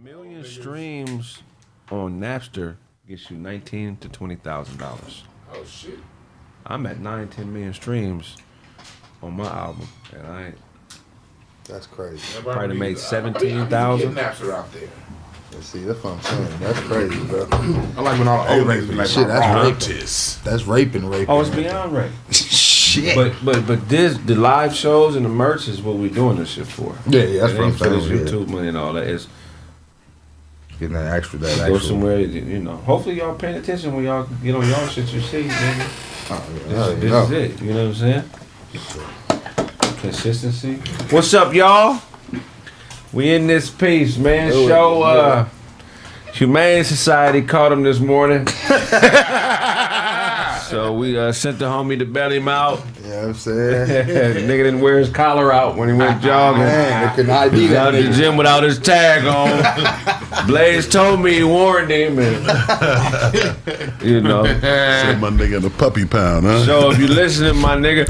1,000,000 streams on Napster gets you $19,000 to $20,000. Oh shit! I'm at 9-10 million streams on my album, and I ain't. That's crazy. Probably made 17,000. Napster out there. See, that's what I'm saying. That's crazy, bro. I like when all the old niggas be like, shit, that's raping. That's raping. Oh, it's beyond rape. Shit. But this, the live shows and the merch is what we doing this shit for. Yeah, that's it what I'm ain't for this saying. YouTube money and all that. It's getting that extra. go somewhere, you know. Hopefully y'all paying attention when y'all get on y'all shit you see, nigga. This is it. You know what I'm saying? Consistency. What's up, y'all? We in this piece, man. Show Humane Society caught him this morning. So we sent the homie to bail him out. You know what I'm saying? The nigga didn't wear his collar out when he went jogging. Man, they couldn't ID He's that out at the gym without his tag on. Blaze told me he warned him, and you know. Said my nigga the puppy pound, huh? So if you listening, my nigga,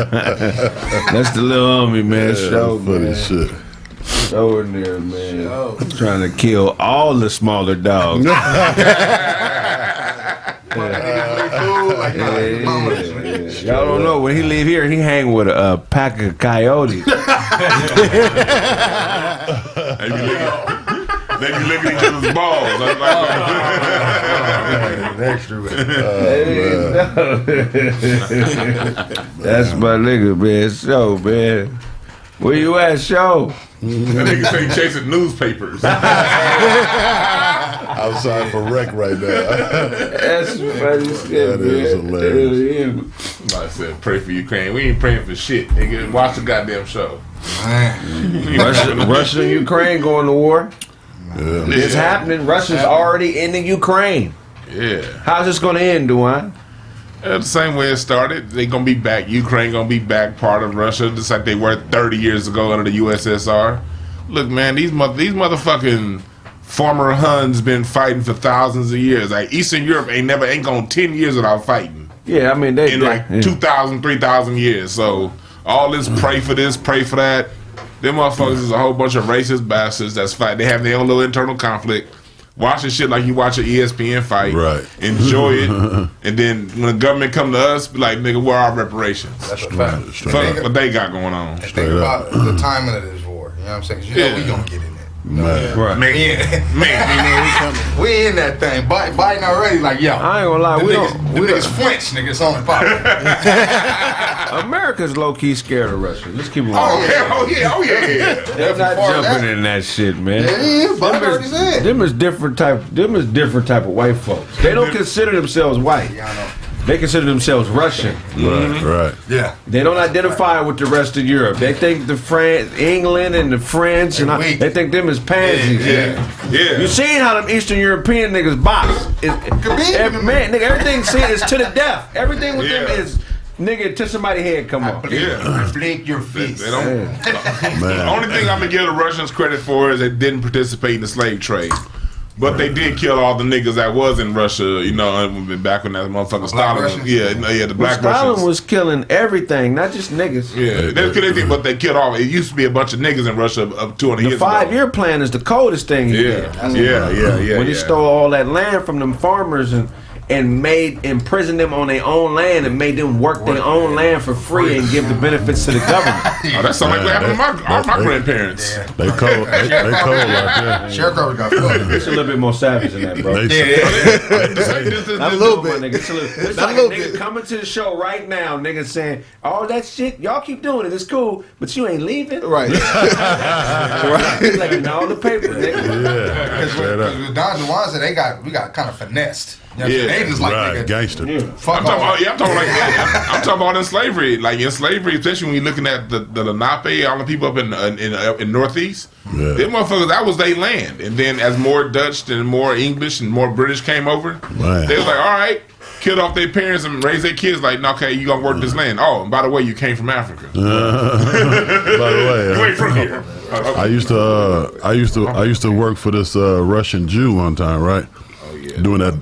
that's the little homie, man. Show, funny man. shit. Show in there, man. Trying to kill all the smaller dogs. Y'all don't know, when he leave here, he hang with a pack of coyotes. They be licking each other's balls. That's my nigga, man. Show, man. Where you at, Show? That nigga say chasing newspapers. Outside for wreck right now. That's funny shit, That is hilarious. I said, pray for Ukraine. We ain't praying for shit, nigga. Watch the goddamn show. Russia and Ukraine going to war. Yeah. It's happening. Russia's already in the Ukraine. Yeah. How's this going to end, Duane? The same way it started. They gonna be back. Ukraine gonna be back part of Russia, just like they were 30 years ago under the USSR. Look, man, these motherfucking former Huns been fighting for thousands of years. Like Eastern Europe ain't gone 10 years without fighting. Yeah, I mean they 2,000, 3,000 years. So all this pray for this, pray for that. Them motherfuckers is a whole bunch of racist bastards that's fight. They have their own little internal conflict. Watching shit like you watch an ESPN fight, right? Enjoy it, and then when the government come to us, be like, "Nigga, where are our reparations?" That's a fact. Fuck what they got going on. And think about the timing of this war. You know what I'm saying? 'Cause you know we gonna get in there. Man. Right. Man, We in that thing. Biden already like, yo. I ain't gonna lie, we niggas flinch, niggas on fire. America's low key scared of Russia. Let's keep it Oh real. yeah. They're not jumping in that shit, man. Yeah, Biden already said. Them is different type of white folks. They don't consider themselves white. Yeah, I know. They consider themselves Russian. Right. Yeah. They don't identify with the rest of Europe. They think England and the French and they think them as pansies. Yeah. You seen how them Eastern European niggas box? Man, nigga, everything is to the death. Everything with them is nigga till somebody's head come off. Blink your face. They don't. The only thing I'm gonna give the Russians credit for is they didn't participate in the slave trade. But they did kill all the niggas that was in Russia, you know, back when that motherfucker Stalin was. Yeah, the black Stalin Russians. was killing everything, not just niggas. Yeah, they didn't kill anything, but they killed all. It used to be a bunch of niggas in Russia up 200 years ago. The 5-year plan is the coldest thing he did. Yeah. When he stole all that land from them farmers and imprisoned them on their own land and made them work their own land for free and give the benefits to the government. Oh, that sounds like what happened to my grandparents. Yeah. They cold like that. Sharecroppers got fucked. It's a little bit more savage than that, bro. They- Not a little bit, nigga. It's like a nigga coming to the show right now, nigga saying, all that shit, y'all keep doing it, it's cool, but you ain't leaving. Right. Like, all the paper, nigga. Because Don Juan said we got kind of finessed. You know what I'm saying? They just like Right, nigga, gangster. fuck I'm talking off. about like that. I'm talking about in slavery. Like in slavery, especially when you're looking at the Lenape, all the people up in Northeast. Yeah. Them motherfuckers, that was their land. And then as more Dutch and more English and more British came over, Man. they was like, all right, killed off their parents and raised their kids like, okay, you gonna work this land. Oh, and by the way, you came from Africa. By the way, You ain't from here. I used to work for this Russian Jew one time, right? Doing that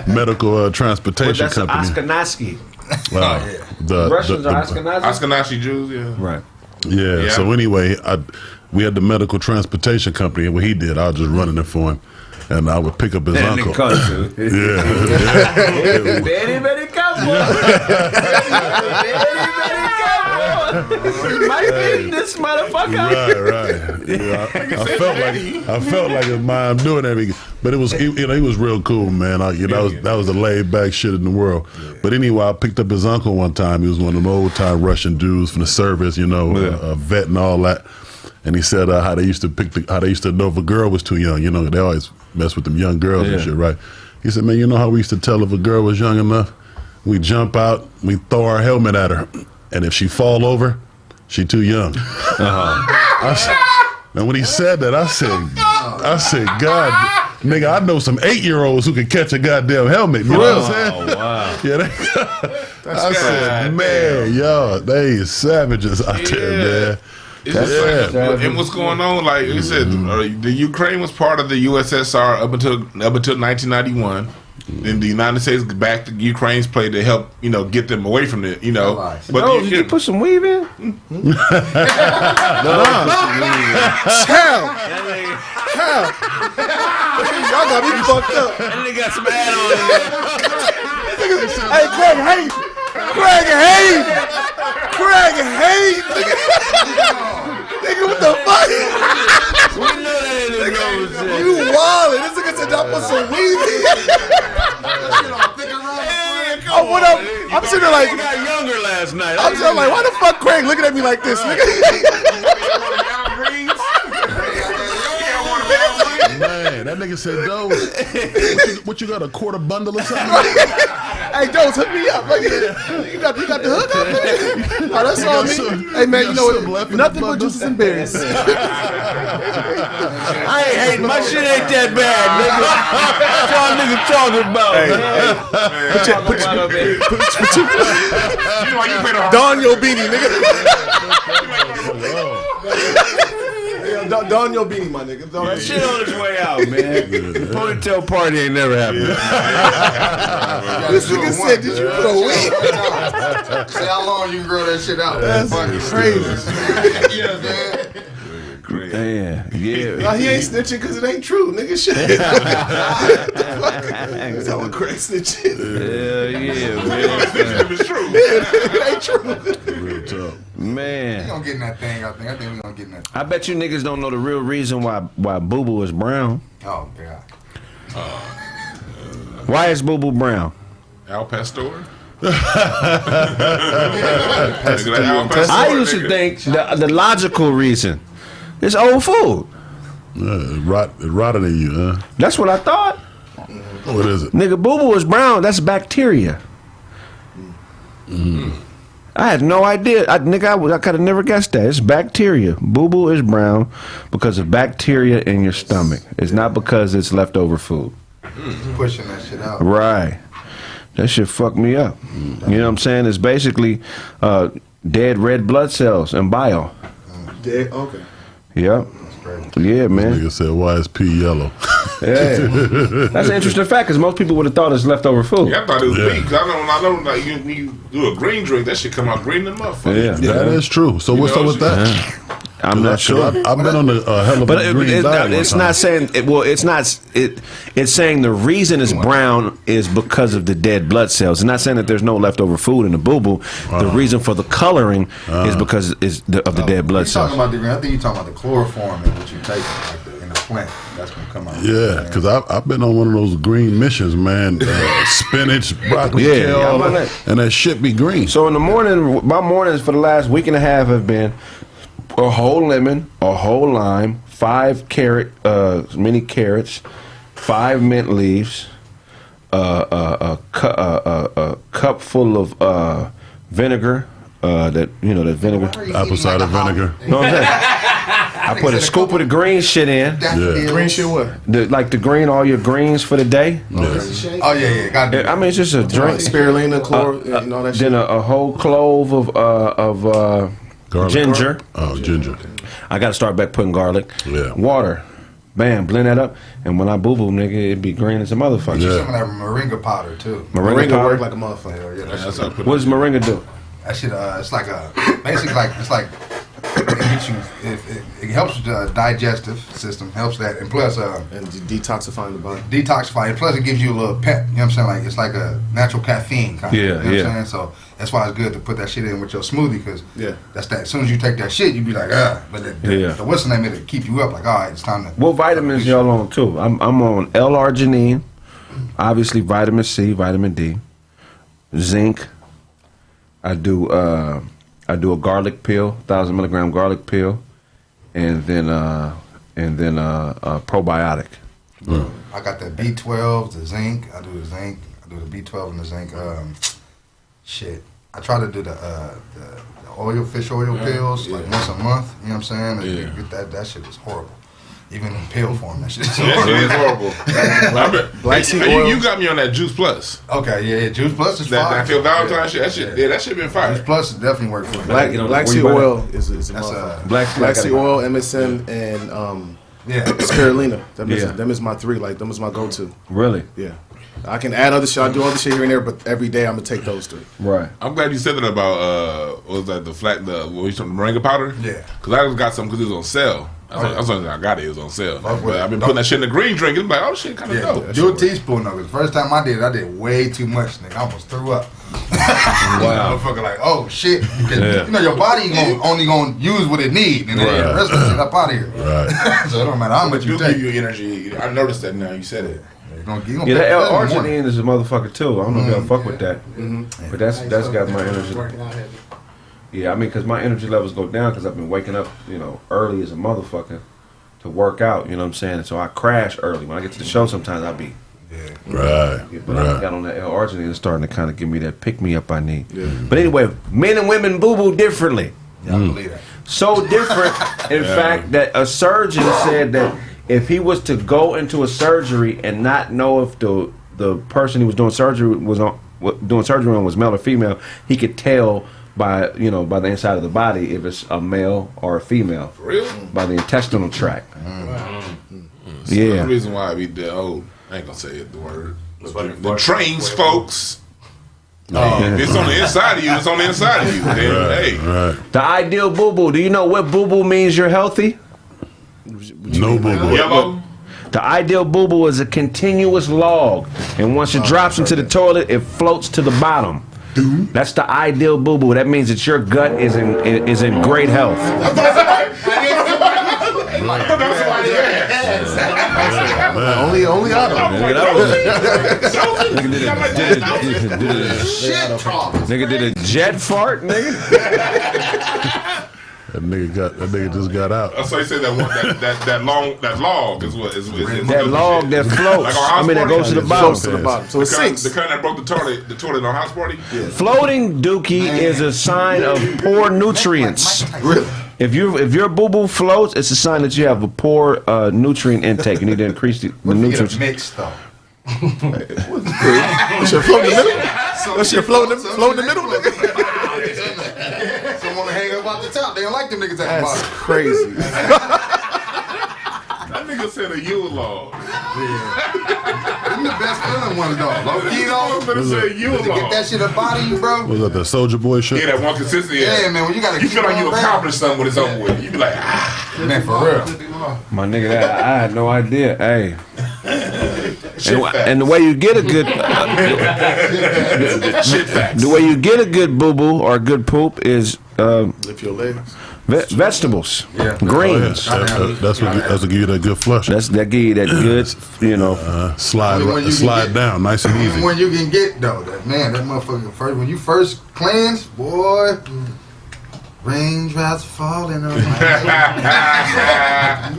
medical transportation That's company. Ashkenazi. The Russians are Ashkenazi? Ashkenazi Jews, yeah. Right. Yeah. So anyway, we had the medical transportation company, and what he did, I was just running it for him, and I would pick up his uncle. Yeah. Very, very careful. Might be this motherfucker. Right. Yeah, I felt like it was mine doing everything, but it was he was real cool, man. That was the laid back shit in the world. But anyway, I picked up his uncle one time. He was one of them old time Russian dudes from the service, a vet and all that. And he said how they used to know if a girl was too young. They always mess with them young girls and shit, right? He said, man, you know how we used to tell if a girl was young enough? We jump out, we throw our helmet at her, and if she fall over, she too young. And when he said that, I said, God, nigga, I know some 8-year-olds who can catch a goddamn helmet. You know what I'm saying? Oh, wow. Yeah, I said, man, y'all, they is savages out there, man. And what's going on? Like you said, the Ukraine was part of the USSR up until 1991. Then the United States backed the Ukraine's play to help, get them away from it, But did you put some weave in? No. Hell. Y'all got me fucked up. That nigga got some add on in there. Hey, Kraig Hayes. Nigga, what the fuck? We know that ain't no You wildin'. This nigga said I put some weed in. I'm sitting there like, I got younger last night. I'm sitting like, why the fuck Kraig looking at me like this, nigga? Man, that nigga said, Dose, what you got, a quarter bundle or something? Hey, Dose, hook me up. Like, you got the hook up, man? Oh, that's all me. Hey, man, you know what? Nothing but juices and berries. I ain't hating. My shit ain't that bad, nigga. What y'all niggas talking about? Don your beanie, nigga. Don your beanie, my nigga. That shit on its way out, man. Ponytail party ain't never happened. This nigga said, did you put a wig? See how long you can grow that shit out. That's crazy. Yeah, man. Yeah. No, he ain't snitching because it ain't true, nigga. Shit. That's how Kraig snitching. Yeah, man. It's true. It ain't true. Real tough. We gonna get in that thing, I think. I think we gonna get in that thing. I bet you niggas don't know the real reason why Boo Boo is brown. Oh, God. Why is Boo Boo brown? Al Pastor? I used to think the logical reason is old food. It rotted in you, huh? That's what I thought. What is it? Nigga, Boo Boo is brown. That's bacteria. I had no idea. I could have never guessed that. It's bacteria. Boo Boo is brown because of bacteria in your stomach. It's not because it's leftover food. Pushing that shit out. Right. That shit fucked me up. You know what I'm saying? It's basically dead red blood cells and bile. Dead? Okay. Yep. Yeah, man. Nigga said, why is pea yellow? Yeah. That's an interesting fact because most people would have thought it's leftover food. Yeah, I thought it was meat. Cause I know like you do a green drink, that shit come out green than motherfucker. Yeah. That is true. So what's up with that? I'm not sure. I've been on a hell of a green diet. It's not saying it's saying the reason it's brown is because of the dead blood cells. It's not saying that there's no leftover food in the Boo Boo. The reason for the coloring is because of the dead blood cells. Talking about the green. I think you're talking about the chloroform and what you take in the plant. That's gonna come out. Yeah, because I've been on one of those green missions, man. Spinach, broccoli, kale, and that shit be green. So in the morning, my mornings for the last week and a half have been a whole lemon, a whole lime, 5 mini carrots, 5 mint leaves, a cup full of vinegar. That vinegar, apple cider vinegar. You know what I'm saying? I put a scoop of the green shit in. Yeah. Green shit what? The green, all your greens for the day. Oh yeah. Got it. I mean, it's just a drink. Spirulina, and all that shit. Then a whole clove of Garlic. ginger. Oh, ginger. I got to start back putting garlic. Yeah. Water. Bam, blend that up, and when I boo boo, nigga, it be green as a motherfucker. Some of that moringa powder too. Moringa powder work like a motherfucker. Yeah, what does moringa do? that shit, it's like basically it gets you, it helps the digestive system, helps that, and plus and detoxifying the body. Detoxifying, plus it gives you a little pep. You know what I'm saying? Like it's like a natural caffeine kind of. Yeah, you know what I'm saying? So that's why it's good to put that shit in with your smoothie, because that's that. As soon as you take that shit, you be like, but the what's the name of it? Keep you up, like, all right, it's time to. What vitamins y'all on too? I'm on L-arginine, obviously vitamin C, vitamin D, zinc. I do a garlic pill, 1,000 milligram garlic pill, and then probiotic. I got that B12, the zinc. I do the zinc. I do the B12 and the zinc. Shit. I try to do the fish oil pills like once a month. You know what I'm saying? And get that shit is horrible. Even in pill form, that shit is horrible. Black seed oil. You got me on that Juice Plus. Okay, yeah, Juice Plus is fire. That Phil Valentine shit. That shit been fire. Juice Plus definitely work for me. Black seed oil is a motherfucker. Black seed oil, MSM, and spirulina. Them is my three. Like them is my go-to. Really? Yeah. I can add other shit. I do other shit here and there, but every day I'm gonna take those three. Right. I'm glad you said that about what was that the moringa powder? Yeah. Because I just got some because it was on sale. That's the only thing I got. It was on sale. But I've been putting that shit in the green drink. It's like, oh shit, kind of dope. Do a teaspoon of it. The first time I did way too much. Nigga, I almost threw up. Wow. Motherfucker, like, oh shit. You know, your body only gonna use what it need, and then the rest of the shit up out of here. Right. So it don't matter how much you take. Give you energy. I noticed that now. You said it. That L-arginine is a motherfucker too. I don't know if y'all fuck with that, but that's got my energy. Yeah, I mean, because my energy levels go down because I've been waking up, early as a motherfucker to work out. You know what I'm saying? And so I crash early. When I get to the show, sometimes I'll be. Right. But I got on that L-arginine, it's starting to kind of give me that pick me up I need. Yeah. But anyway, men and women boo boo differently. Yeah, I believe that. So different, in fact, that a surgeon said that if he was to go into a surgery and not know if the person he was doing surgery on was male or female, he could tell by the inside of the body if it's a male or a female. For real? By the intestinal tract. So the reason why we did I ain't gonna say it, the word. The trains, folks. If it's on the inside of you, it's on the inside of you. Right. The ideal boo-boo. Do you know what boo-boo means you're healthy? No boo-boo. Yellow. The ideal boo-boo is a continuous log, and once it drops into the toilet, it floats to the bottom. That's the ideal boo-boo. That means that your gut is in great health. Only Otto. Nigga did a jet fart, nigga. That nigga just got out. So you say that log is what is that log that floats. Like that goes to the bottom. So it sinks. The kind that broke the toilet on House Party. Yeah. Floating dookie is a sign of poor nutrients. Really? If your boo boo floats, it's a sign that you have a poor nutrient intake. You need to increase the nutrients. Mixed though. That shit float in the middle. That shit float in the middle, nigga. Someone to hang up out the top. They don't like them niggas at the bottom. That's crazy. That nigga said a Yule log. Them the best feeling ones though. Low key though. To get that shit up out of you, bro. Was that the Soldier Boy shit? Yeah, that one consistency. Yeah, man. When you feel like you accomplished something when it's over with. You be like, man, for real. My nigga, I had no idea. Hey. And the way you get a good the way you get a good boo boo or a good poop is lift your legs. Vegetables, greens. That's what give you that good flush. That give you that good, slide down, nice and easy. When you can get though, that motherfucker when you first cleanse, boy. Raindrops falling on my head.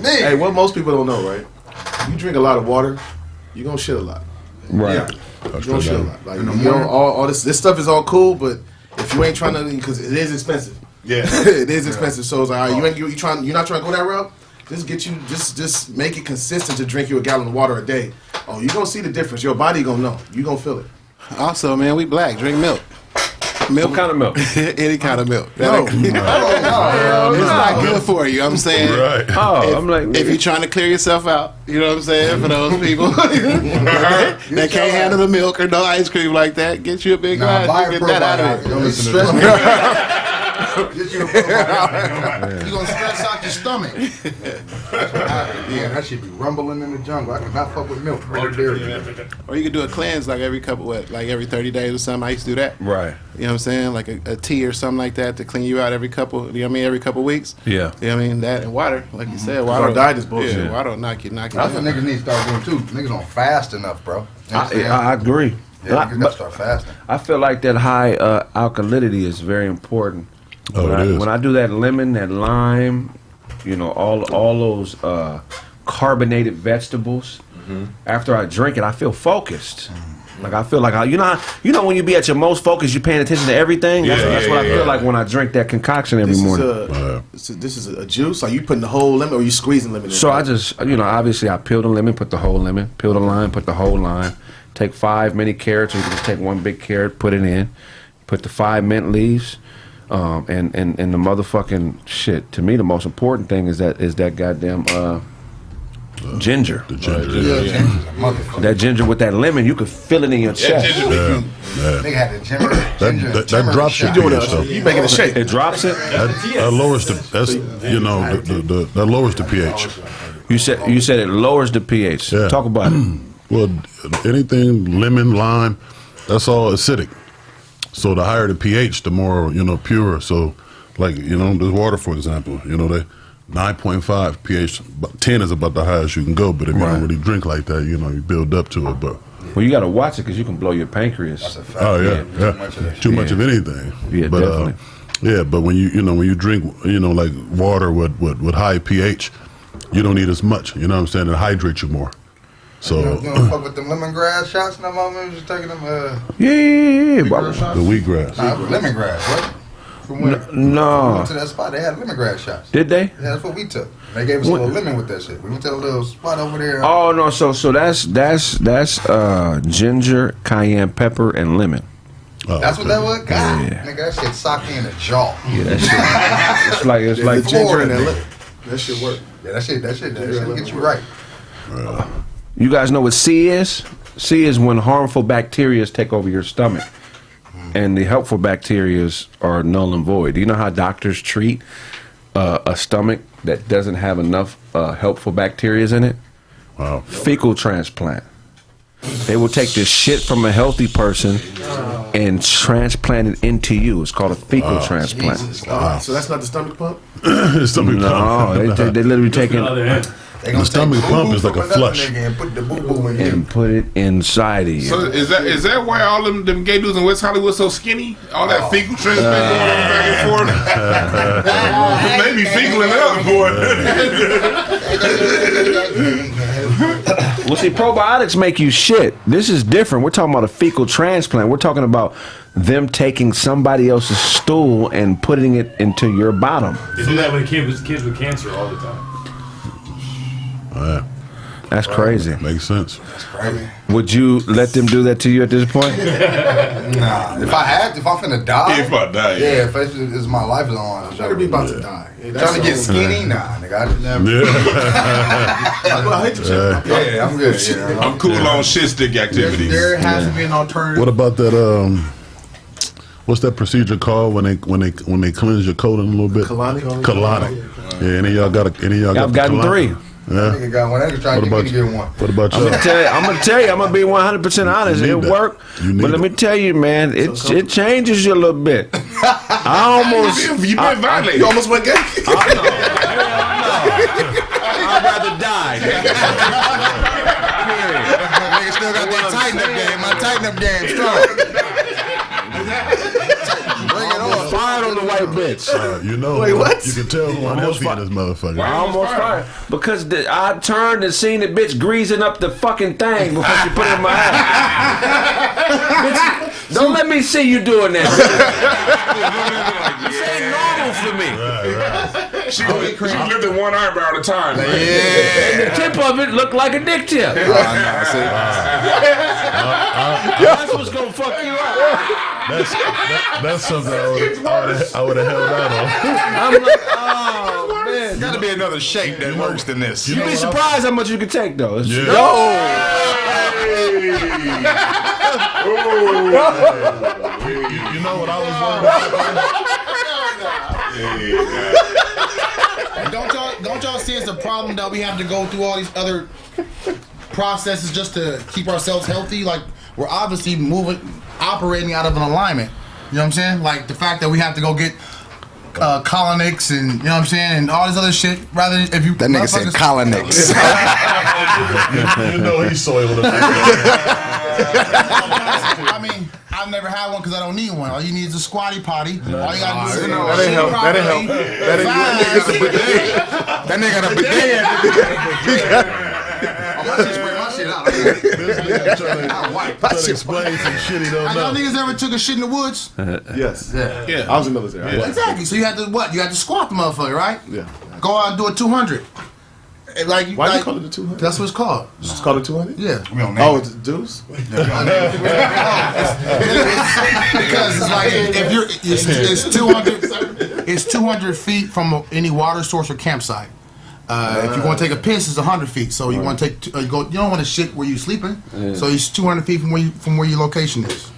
Hey, what most people don't know, right? You drink a lot of water, you gonna shit a lot. Right. Yeah. You gonna shit a lot. Like all this stuff is all cool, but if you ain't trying to, because it is expensive. Yeah, it is expensive. So it's like, all right, you're not trying to go that route. Just make it consistent to drink you a gallon of water a day. Oh, you gonna see the difference. Your body gonna know. You gonna feel it. Also, man, we black. Drink milk. Milk? What kind of milk? Any kind of milk. No. It's not good for you. I'm saying. Right. I'm like, if you're trying to clear yourself out, you know what I'm saying? For those people that can't handle the milk or no ice cream like that, get you a big glass. Get that out of it. Don't listen to Get you a probiotic. You're gonna stress out your stomach. Yeah, that should be rumbling in the jungle. I cannot fuck with milk. Or you could do a cleanse like every 30 days or something. I used to do that. right. You know what I'm saying? Like a tea or something like that to clean you out every couple. You know what I mean? Every couple weeks. Yeah. You know what I mean? That and water, like you said. Water. Our diet is bullshit. Yeah, water will knock you That's down. what niggas need to start doing too. Niggas don't fast enough, bro. You know what I'm saying? I agree. Yeah, niggas gotta start fasting. I feel like that high alkalinity is very important. Oh, it is. When I do that lemon, that lime, you know, all those carbonated vegetables. After I drink it, I feel focused. Like I feel like you know when you be at your most focused, you're paying attention to everything. That's what I feel like when I drink that concoction every morning. This is a juice. Like you putting the whole lemon, or you squeezing lemon? So I just, obviously I peel the lemon, put the whole lemon, peel the lime, put the whole lime. Take 5 mini carrots, or you can just take 1 big carrot, put it in. Put the 5 mint leaves, and the motherfucking shit. To me, the most important thing is that goddamn ginger. The ginger. That ginger with that lemon, you could feel it in your chest. Nigga had the ginger. That drops your pH though. You making a shake? It drops it. That lowers that lowers the pH. You said it lowers the pH. Yeah. Talk about it. Well, anything lemon, lime, that's all acidic. So the higher the pH, the more pure. So, like the water, for example, they 9.5 pH. 10 is about the highest you can go. But if you don't really drink like that, you build up to it. But well, you got to watch it because you can blow your pancreas. That's a fact. oh yeah. Too much of anything. Yeah, but, definitely. But when you drink like water with high pH, you don't need as much. You know what I'm saying? It hydrates you more. So you don't fuck with them lemongrass shots no more. We was just taking them. Yeah. Shots? The wheatgrass. Lemongrass. What? From when we No. went to that spot, they had lemongrass shots. Did they? Yeah, that's what we took. They gave us a little lemon with that shit. We went to a little spot over there. Oh no! So that's ginger, cayenne pepper, and lemon. Oh, That's what that was. God, Yeah. nigga, that shit socked me in the jaw. Yeah, that shit. it's like ginger and that that shit work. Yeah, that shit get you right. You guys know what C is? C is when harmful bacteria take over your stomach, and the helpful bacteria are null and void. Do you know how doctors treat a stomach that doesn't have enough helpful bacteria in it? Wow. Fecal transplant. They will take the shit from a healthy person and transplant it into you. It's called a fecal transplant. So that's not the stomach pump? Stomach No, they literally take it The stomach pump is like a flush. And put the boo-boo in you. and put it inside of you. So is that why all them gay dudes in West Hollywood so skinny? All that fecal transplant going on back and forth. They be fecal in the other boy. Well, see, probiotics make you shit. This is different. We're talking about a fecal transplant. We're talking about them taking somebody else's stool and putting it into your bottom. They do that with kids with cancer all the time. That's crazy. Makes sense. That's crazy. Would you let them do that to you at this point? Nah. If I'm finna die. If I die, yeah. If it's my life is on. I'm Better be about to die. trying to get skinny? Nah, nigga. I just never. I hate the chip. Yeah, I'm good. Yeah, I'm cool on shit stick activities. There has to be an alternative. What about that? What's that procedure called when they cleanse your colon a little bit? Colonic. Yeah, any of y'all got I've gotten colonic? 3. Yeah. Nigga got one. I was trying to get one. What about I'm y'all? gonna tell you. I'm gonna be 100% honest. It worked, but let me tell you, man, it changes you a little bit. I almost you been violated. You almost went gay. I'd rather die. Nigga still got that tighten up game. My tighten up game strong. Bring it on. Fired on the white bitch. Wait, what? You can tell who unhealthy in this motherfucker. I almost fired because I turned and seen the bitch greasing up the fucking thing before she put it in my ass. Bitch, don't let me see you doing that. This ain't normal for me. She lived in one eyebrow at a time. And the tip of it looked like a dick tip. That's what's gonna fuck you up. That's something I would have held out on. I'm like, oh man, Gotta be another shape that works than this. You'd be surprised how much you can take though. Yeah. You know what I was wondering? Don't y'all see it's a problem that we have to go through all these other processes just to keep ourselves healthy? Like, we're obviously operating out of an alignment. You know what I'm saying? Like the fact that we have to go get colonics and you know what I'm saying, and all this other shit. Rather than if you that nigga said colonics. You know he's soiled. I mean, I've never had one because I don't need one. All you need is a squatty potty. All you gotta do is that ain't help. That ain't help. That nigga got a bidet. I'm about to spray my shit out. Trying to explain some shit he don't know. Y'all niggas ever took a shit in the woods? Yes. Yeah. I was in the military. Yeah. Exactly. So you had to what? You had to squat the motherfucker, right? Yeah. Go out and do a 200. Why do you call it a 200? That's what it's called. It's called a 200? Yeah. Oh, it's a deuce? Because it's like if you're it's 200 feet from any water source or campsite. If you want to take a piss, it's 100 feet. So you want to take you don't want to shit where you sleeping. Yeah. So it's 200 feet from where your location is.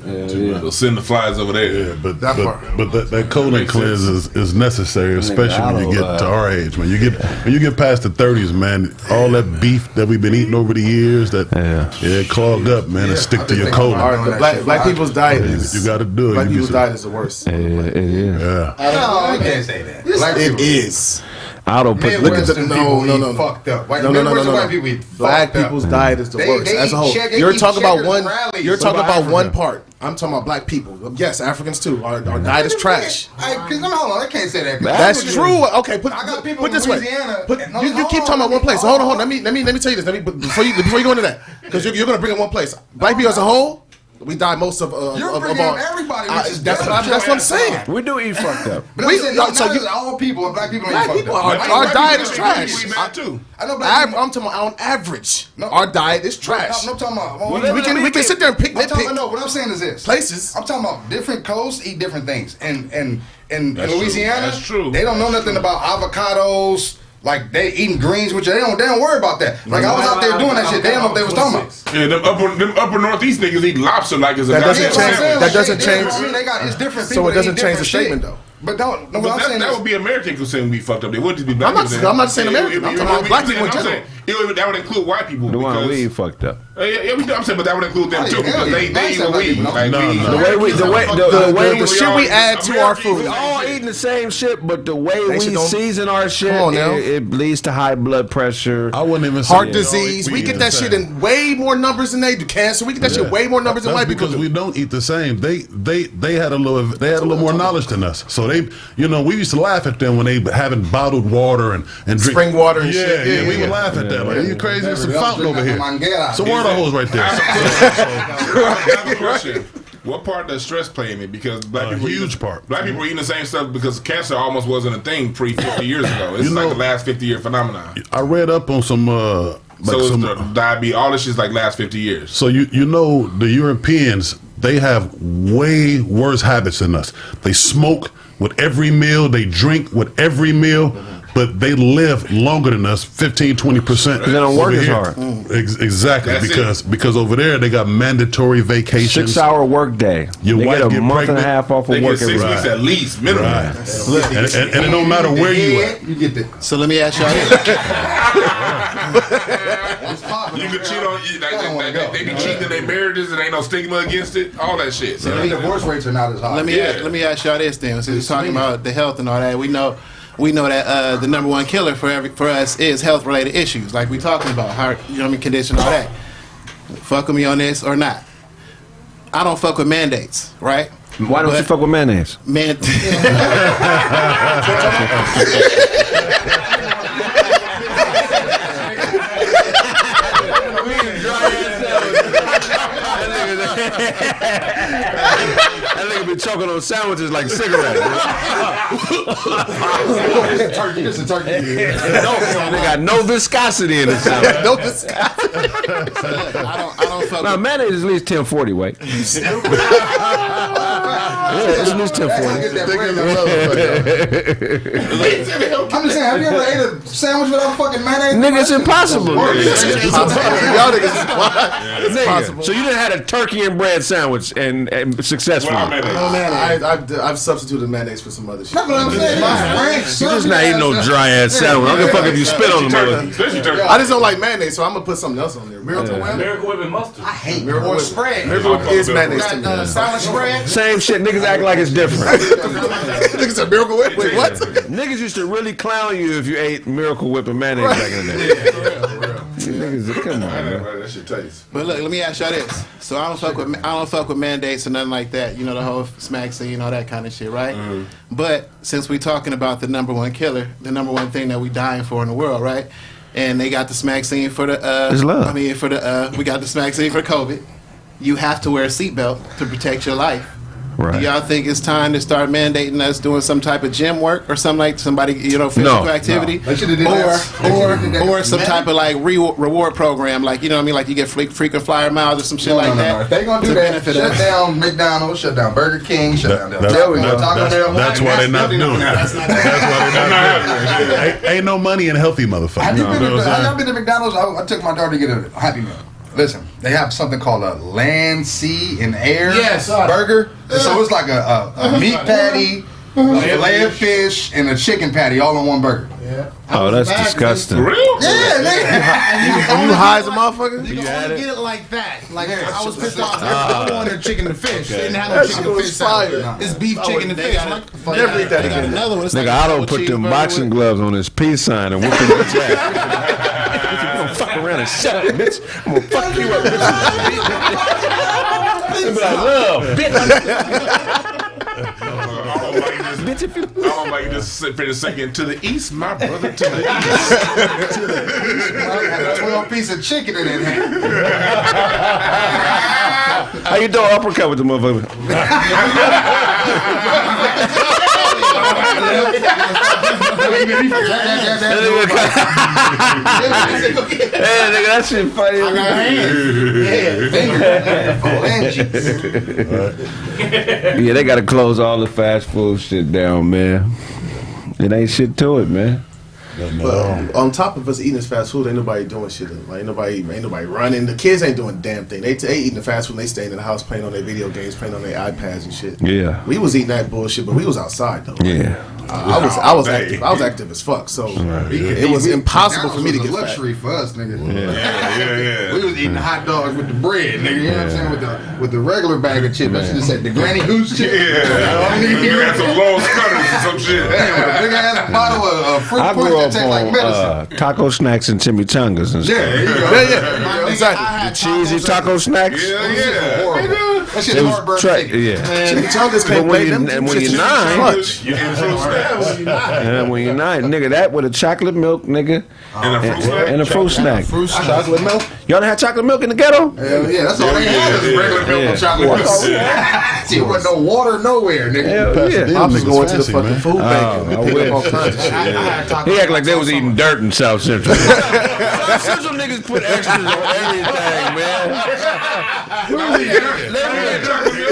They'll send the flies over there. Yeah, but that colon cleanse is necessary, especially when you get to our age, man. When you get past the 30s, man, all that beef that we've been eating over the years, it clogged up, man, and stick to your colon. Black people's diet is... You got to do it. Black people's diet is the worst. It is. No, I can't say that. It is. Look at the no. Fucked up. White people Black people's diet is the worst as a whole. You're talking about one. You're talking about one part. I'm talking about black people. Yes, Africans too. Our diet is trash. Hold on, I can't say that. That's true. Okay, put this way. You keep talking about one place. Hold on. Let me tell you this. Before you go into that, because you're gonna bring in one place. Black people as a whole. We die most of You're bringing our. Everybody. That's what I'm saying. We do eat fucked up. But all people and black people ain't fucked up. Our diet is trash. I know I'm talking about on average. our diet is trash. No, I'm talking about. We can sit there and pick. No, what I'm saying is this. Places. I'm talking about different coasts eat different things. And in Louisiana, that's true. They don't know nothing about avocados. Like they eating greens, which they don't worry about that. Like I was out there doing that shit. They don't know what they was talking about. Yeah, them upper northeast niggas eat lobster like it's a doesn't change. That doesn't change. I mean, it's different. So it doesn't change the statement though. But don't. No, what I'm saying that would be American cuisine be fucked up. They wouldn't be black. I'm not saying American. I'm talking about black people in general. That would include white people. The one we fucked up. Yeah, I'm saying, but that would include them too because they eat what we eat. The shit we add to our food. We all eating the same shit, but the way we season our shit, it leads to high blood pressure. I wouldn't even say heart disease. We get that shit in way more numbers than they do. Cancer. We get that shit way more numbers than white people do. Because we don't eat the same. They had a little more knowledge than us. So we used to laugh at them when they having bottled water and drink spring water and shit. Yeah, we would laugh at that. Like, are you crazy? There's some fountain over here. Some water hose right there. I have a question. What part does stress play in it? Because black people Black people are eating the same stuff because cancer almost wasn't a thing pre-50 years ago. It's like the last 50-year phenomenon. I read up on some diabetes, all this shit's like last 50 years. So the Europeans, they have way worse habits than us. They smoke with every meal, they drink with every meal, but they live longer than us, 15-20%. Because they don't work as hard. Exactly, because over there they got mandatory vacations. 6-hour work day. Your wife get a month and a half off of work. They get 6 weeks at least, minimum. Right. And it don't matter where you at. You get that. So let me ask y'all this. You can cheat on they be cheating in their marriages and ain't no stigma against it. All that shit. So the divorce rates are not as high. Let me ask y'all this then. Since we're talking about the health and all that, we know that the number one killer for us is health related issues, like we talking about heart, condition, all that. Fuck with me on this or not? I don't fuck with mandates, right? Why don't you fuck with mayonnaise? That nigga been choking on sandwiches like cigarettes. It's a turkey. They got no viscosity in the sandwich. No viscosity. I don't fuck Now, with mayonnaise is at least 1040 weight. Yeah, it's at least 1040. I'm just saying, have you ever ate a sandwich without fucking mayonnaise? Nigga, it's impossible. Y'all niggas is wild. It's possible. So you done had a turkey and bread sandwich and successfully. I've substituted mayonnaise for some other shit. That's what I'm saying. You just not eating no dry ass sandwich. I don't give a fuck if you spit on the mother. I just don't like mayonnaise, so I'm gonna put something else on there. Miracle Whip and mustard. I hate Miracle Whip spread. Miracle Whip is mayonnaise to me. Salad spread. Same shit. Niggas act like it's different. Niggas said Miracle Whip. Wait, what? Niggas used to really clown you if you ate Miracle Whip and mayonnaise back in the day. Niggas, come on, man. That shit tastes. But look, let me ask y'all this. So I don't fuck with mandates or nothing like that. You know, the whole smack scene, all that kind of shit, right? Mm-hmm. But since we talking about the number one killer, the number one thing that we dying for in the world, right? And they got the smack scene for the it's love. I mean, we got the smack scene for COVID. You have to wear a seatbelt to protect your life. Right. Do y'all think it's time to start mandating us doing some type of gym work or something like somebody, physical activity? They should have did that. Or some type of like reward program, like, you know what I mean? Like you get frequent flyer miles or some shit like that. If they gonna do that, shut down McDonald's, shut down Burger King, shut down Taco Bell. That's why they're not doing it. That's why they're not doing it. Ain't no money in healthy motherfuckers. Have you been to McDonald's? I took my daughter to get a Happy Meal. Listen, they have something called a land, sea, and air burger. So it's like a meat patty, a filet of fish, and a chicken patty all in one burger. Yeah. Oh, that's disgusting. For real? Yeah, nigga. You high as a motherfucker? You can only get it like that. Like, I was pissed off. I wanted chicken to fish. They didn't have no chicken to fish salad. It's beef, chicken, and fish. Never eat that again. Another one. Nigga, I don't put them boxing gloves on his peace sign and whoop him with that. Fuck around and shut up, bitch. I'm gonna fuck you up, bitch. Be like, love, bitch. Bitch, if you don't like just sit for a second. To the east, my brother, to the east. To the east, had a 12-piece of chicken in it. How you doing? Uppercut with the motherfucker. Hey, nigga, that shit funny. I got hands. Yeah, they gotta close all the fast food shit down, man. It ain't shit to it, man. But on top of us eating this fast food, ain't nobody doing shit. Like ain't nobody running. The kids ain't doing a damn thing. They eating the fast food. And they staying in the house playing on their video games, playing on their iPads and shit. Yeah, we was eating that bullshit, but we was outside though. Yeah, I was active. I was active as fuck. So it was impossible for me to get luxury for us, nigga. Yeah. We was eating hot dogs with the bread, nigga. You know what I'm saying? With the regular bag of chips. I should have said the Granny Goose chip. Yeah. You had some long cutters or some shit. Yeah, big ass bottle of fruit I punch grew that up tastes like medicine. on taco snacks and chimichangas and stuff. Yeah, there you go. Yeah. Exactly. The cheesy taco snacks. Yeah. Horrible. That shit It was heartburn. Yeah. Chimichangas can't play them. And when you're 9, and when you're 9, nigga, that with a chocolate milk, nigga, and a fruit snack. Chocolate milk. Y'all done had chocolate milk in the ghetto? Hell yeah, that's all they had is regular milk and chocolate milk. There wasn't no water nowhere, nigga. Hell yeah. I'm just going to the fucking food bank and pick up all kinds of shit. He act like they was eating dirt in South Central. South Central niggas put extras on everything, man.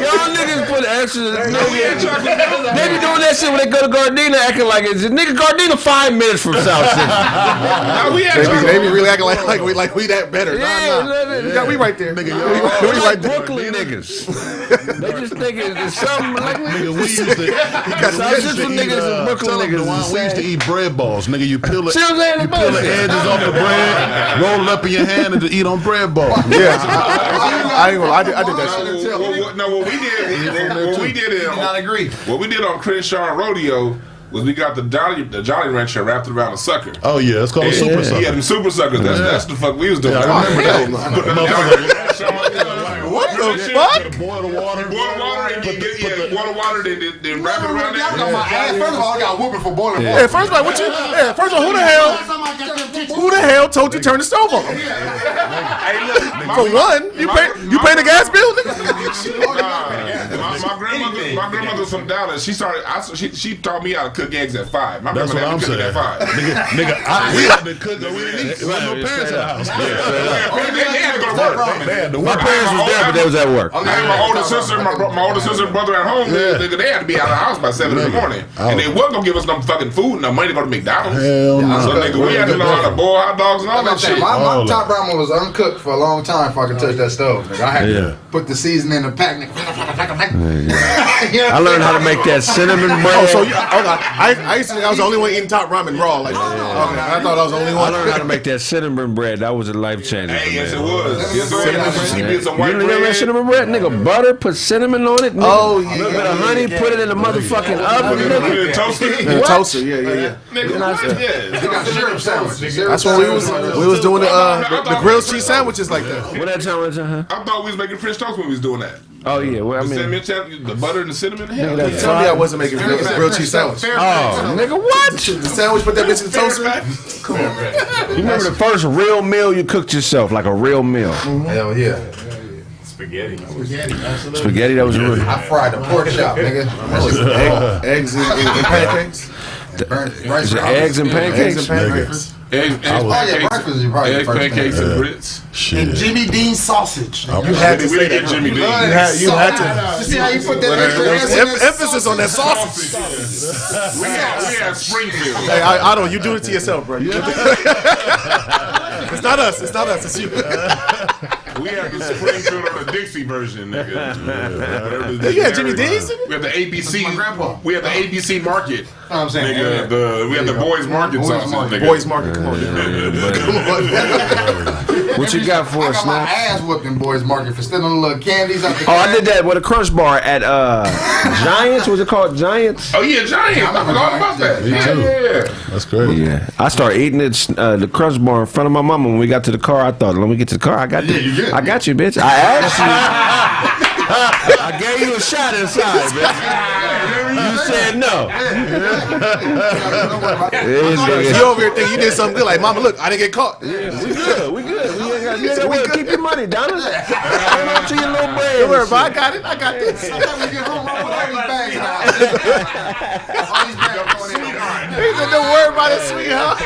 Y'all niggas put extras. They be doing that shit when they go to Gardena, acting like it's nigga Gardena 5 minutes from South Central. They be really acting like we that better. Nah. We right there, nigga. We right there. Brooklyn niggas. They just think it's something like Nigga, we used to South Central niggas and Brooklyn niggas. we used to eat bread balls. Nigga, you peel the See what I'm saying? edges off the bread, roll it up in your hand, and just eat on bread balls. Yeah, I ain't gonna lie. I did that shit. What we did on Crenshaw Rodeo was we got the Jolly Rancher wrapped around a sucker. Oh yeah, it's called a super sucker. Yeah, them super suckers. That's the fuck we was doing. Yeah, I remember that. What the fuck? Boil the water. water, then wrap it around there. First of all, I got whooping for boiling water. Yeah, first of all, who the hell told you to turn the stove on? For one, you pay the gas bill, nigga. My grandmother from Dallas. She taught me how to cook eggs at 5. My That's what grandmother I'm saying. at 5. Nigga, we had to cook. We didn't eat. My parents at the house. They had to go to work. My parents was there, but they was at work. I had my older sister, my older sister and brother at home. Nigga, they had to be out of the house by 7 in the morning, and they wasn't gonna give us no fucking food, no money to go to McDonald's. Hell no. So nigga, we had to learn how to boil hot dogs and all that shit. My top ramen was uncooked for a long time before I could touch that stove. Nigga. I had to put the seasoning in the pack. Nigga. I learned how to make that cinnamon bread. Oh, so I used to think I was the only one eating top ramen raw. Like, okay, I thought I was the only I one. learned how to make that cinnamon bread. That was a life changer. Hey, yes, it was. Yes, it was. You did some white You know that bread. cinnamon bread, nigga? Butter, put cinnamon on it. Nigga. Oh, yeah. A little bit of honey, put it in the motherfucking oven, Put nigga. it in a toaster. In the toaster, yeah. Nigga, what? Yeah. They got syrup sandwiches. That's when we was doing the grilled cheese sandwiches like that. What that time was, huh? I thought we was making French toast when we was doing that. Oh yeah, well I mean, The butter and the cinnamon. Hell, Nigga, yeah. Tell me I wasn't making grilled cheese sandwich. oh nigga, what? The sandwich, put that bitch in the toaster. You remember the first real meal you cooked yourself, like a real meal? Hell yeah. Spaghetti. Spaghetti, that was really. I fried the pork chop, nigga. Eggs and pancakes. Rice Eggs and pancakes. Eggs and pancakes. Eggs, breakfast is probably the eggs, first pancakes, thing. and grits. And Jimmy Dean sausage. You had to We say didn't get that. Jimmy Dean. You had to. You see how you put that extra S in that Emphasis on that sausage. We had Springfield. Hey, I don't. You do it to yourself, bro. It's not us. It's you. We had the Springfield or the Dixie version, nigga. You had Jimmy Dean's? We had the ABC. My grandpa. We had the ABC Market. I'm saying, Nigga, we had the Boys Market Boys sausage, Market. nigga. Boys Market, come on. What you got for I us, got my Snap? ass whooped in Boys Market for stealing the little candies out the Oh, I did that with a Crunch Bar at Giants. Was it called Giants? Oh yeah, Giant. I forgot about that. Me too. Yeah. That's great. Yeah, I started eating it, the Crunch Bar in front of my mama. When we got to the car, I thought, let me get to the car. I got you. I got you, bitch. I asked you. I gave you a shot inside, bitch. You said no. You over here thinking you did something good, like, mama, look, I didn't get caught. Yeah, we good. We ain't got keep your money, Donna. Hold on to your little bread. Don't worry, I got it. I got this. I thought we get home with all these bags now. All these bags going in. He said, don't worry about it, sweetheart.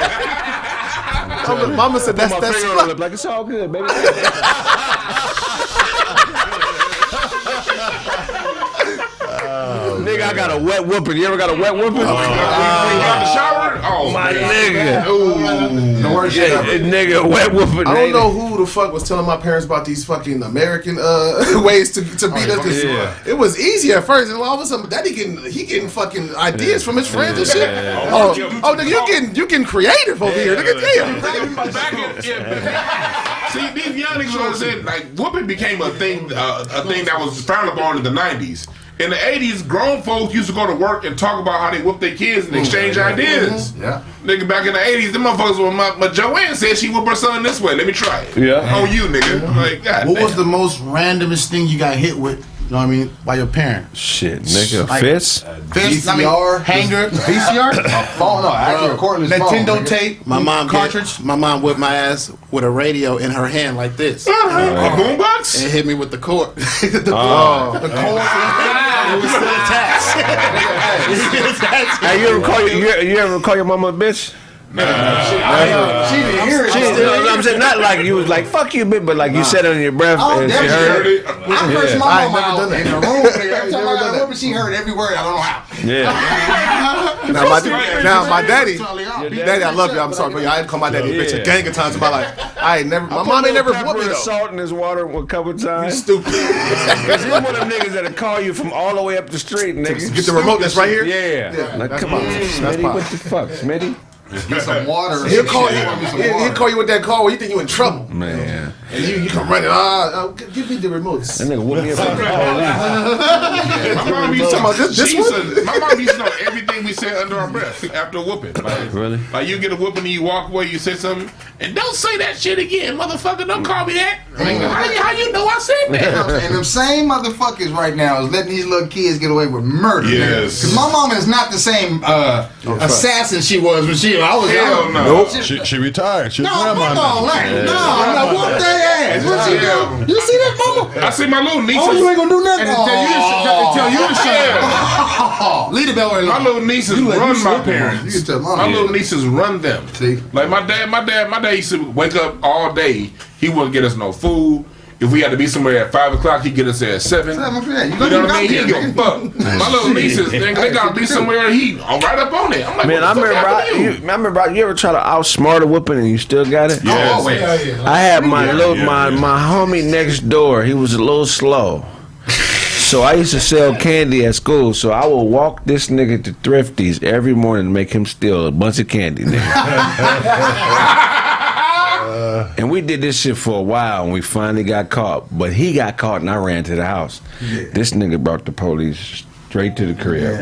Mama said, that's My finger on the slut. lip, like it's all good, baby. Nigga, I got a wet whooping. You ever got a wet whooping? You got the shower? Oh My man. nigga. The worst shit ever. Nigga, wet whooping. I don't know who the fuck was telling my parents about these fucking American ways to beat us. yeah. It was easy at first, and all of a sudden, Daddy getting fucking ideas from his friends and shit. Oh, nigga, you getting creative over here. Nigga, damn. See, these young niggas understand, like, whooping became a thing that was frowned upon in the 90s. In the 80s, grown folks used to go to work and talk about how they whoop their kids and exchange ideas. Yeah. Nigga, back in the 80s, them motherfuckers were, my Joanne said she whooped her son this way. Let me try it. Yeah. On you, nigga. Like, God What damn. was the most randomest thing you got hit with? You know what I mean? By your parent? Shit, nigga. Like- Fist? Fist, VCR? hanger, VCR, Phone, no, actually a cordless phone. Nintendo nigga. tape, My mom cartridge. My mom whipped my ass with a radio in her hand like this, A boombox? and hit me with the cord. The cord. It was still attached. Hey, you ever call your mama a bitch? She didn't hear it. I'm saying not like you was like fuck you, bitch, but like you said it under your breath Oh, and she definitely. heard it. I cursed my I ain't mama never out done that. in the room. Every time I got whooped, she heard every word. I don't know how. Yeah. Now my daddy, daddy, I love you. I'm sorry, but I ain't call my daddy a bitch a gang of times in my life. My mom ain't never whooped me though. Salt in his water a couple times. Stupid. Cause he's one of them niggas that'll call you from all the way up the street, nigga. Get the remote that's right here. Yeah. Like, come on, Smitty, what the fuck, Smitty? Get some water. He'll call you with that call where you think you in trouble. Man. And you come running. Give me the remotes. That nigga whoop me up. My mom used to my mom used to know everything we said under our breath after a whooping. Like, really? Like you get a whooping and you walk away, you say something, and don't say that shit again, motherfucker. Don't call me that. How you know I said that? And them same motherfuckers right now is letting these little kids get away with murder. Yes. Because my mama is not the same assassin she was when I was Hell young. no. Nope. She retired. She's No, grandma fuck now. all that. No, whoop their ass. What you do? You see that, mama? I see my little nieces. Oh, you ain't gonna do nothing? And tell you to shut up. Leave the bell where it My little nieces run my You parents. can tell mama. My little nieces run them. See? Like my dad used to wake up all day. He wouldn't get us no food. If we had to be somewhere at 5 o'clock, he'd get us there at 7. You know what I mean? He didn't give a fuck. My little nieces, they gotta be somewhere. He right up on it. I'm like, Man, I remember you ever try to outsmart a whooping and you still got it? Yes. I had my homie next door. He was a little slow. So I used to sell candy at school. So I would walk this nigga to Thrifties every morning to make him steal a bunch of candy, nigga. And we did this shit for a while, and we finally got caught. But he got caught, and I ran to the house. Yeah. This nigga brought the police straight to the crib.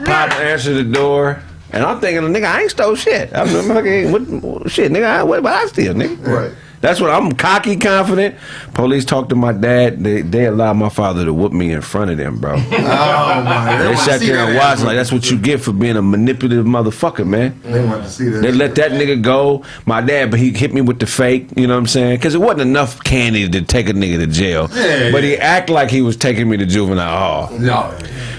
Pop answered the door, and I'm thinking, nigga, I ain't stole shit. I'm fucking, what shit, nigga? What I steal, nigga? Right. That's what I'm cocky, confident. Police talked to my dad. They allowed my father to whoop me in front of them, bro. Oh my! They sat there and watched like that's what you get for being a manipulative motherfucker, man. They wanted to see that. They let that nigga go. My dad, but he hit me with the fake. You know what I'm saying? Because it wasn't enough candy to take a nigga to jail. Yeah, but he acted like he was taking me to juvenile hall. No.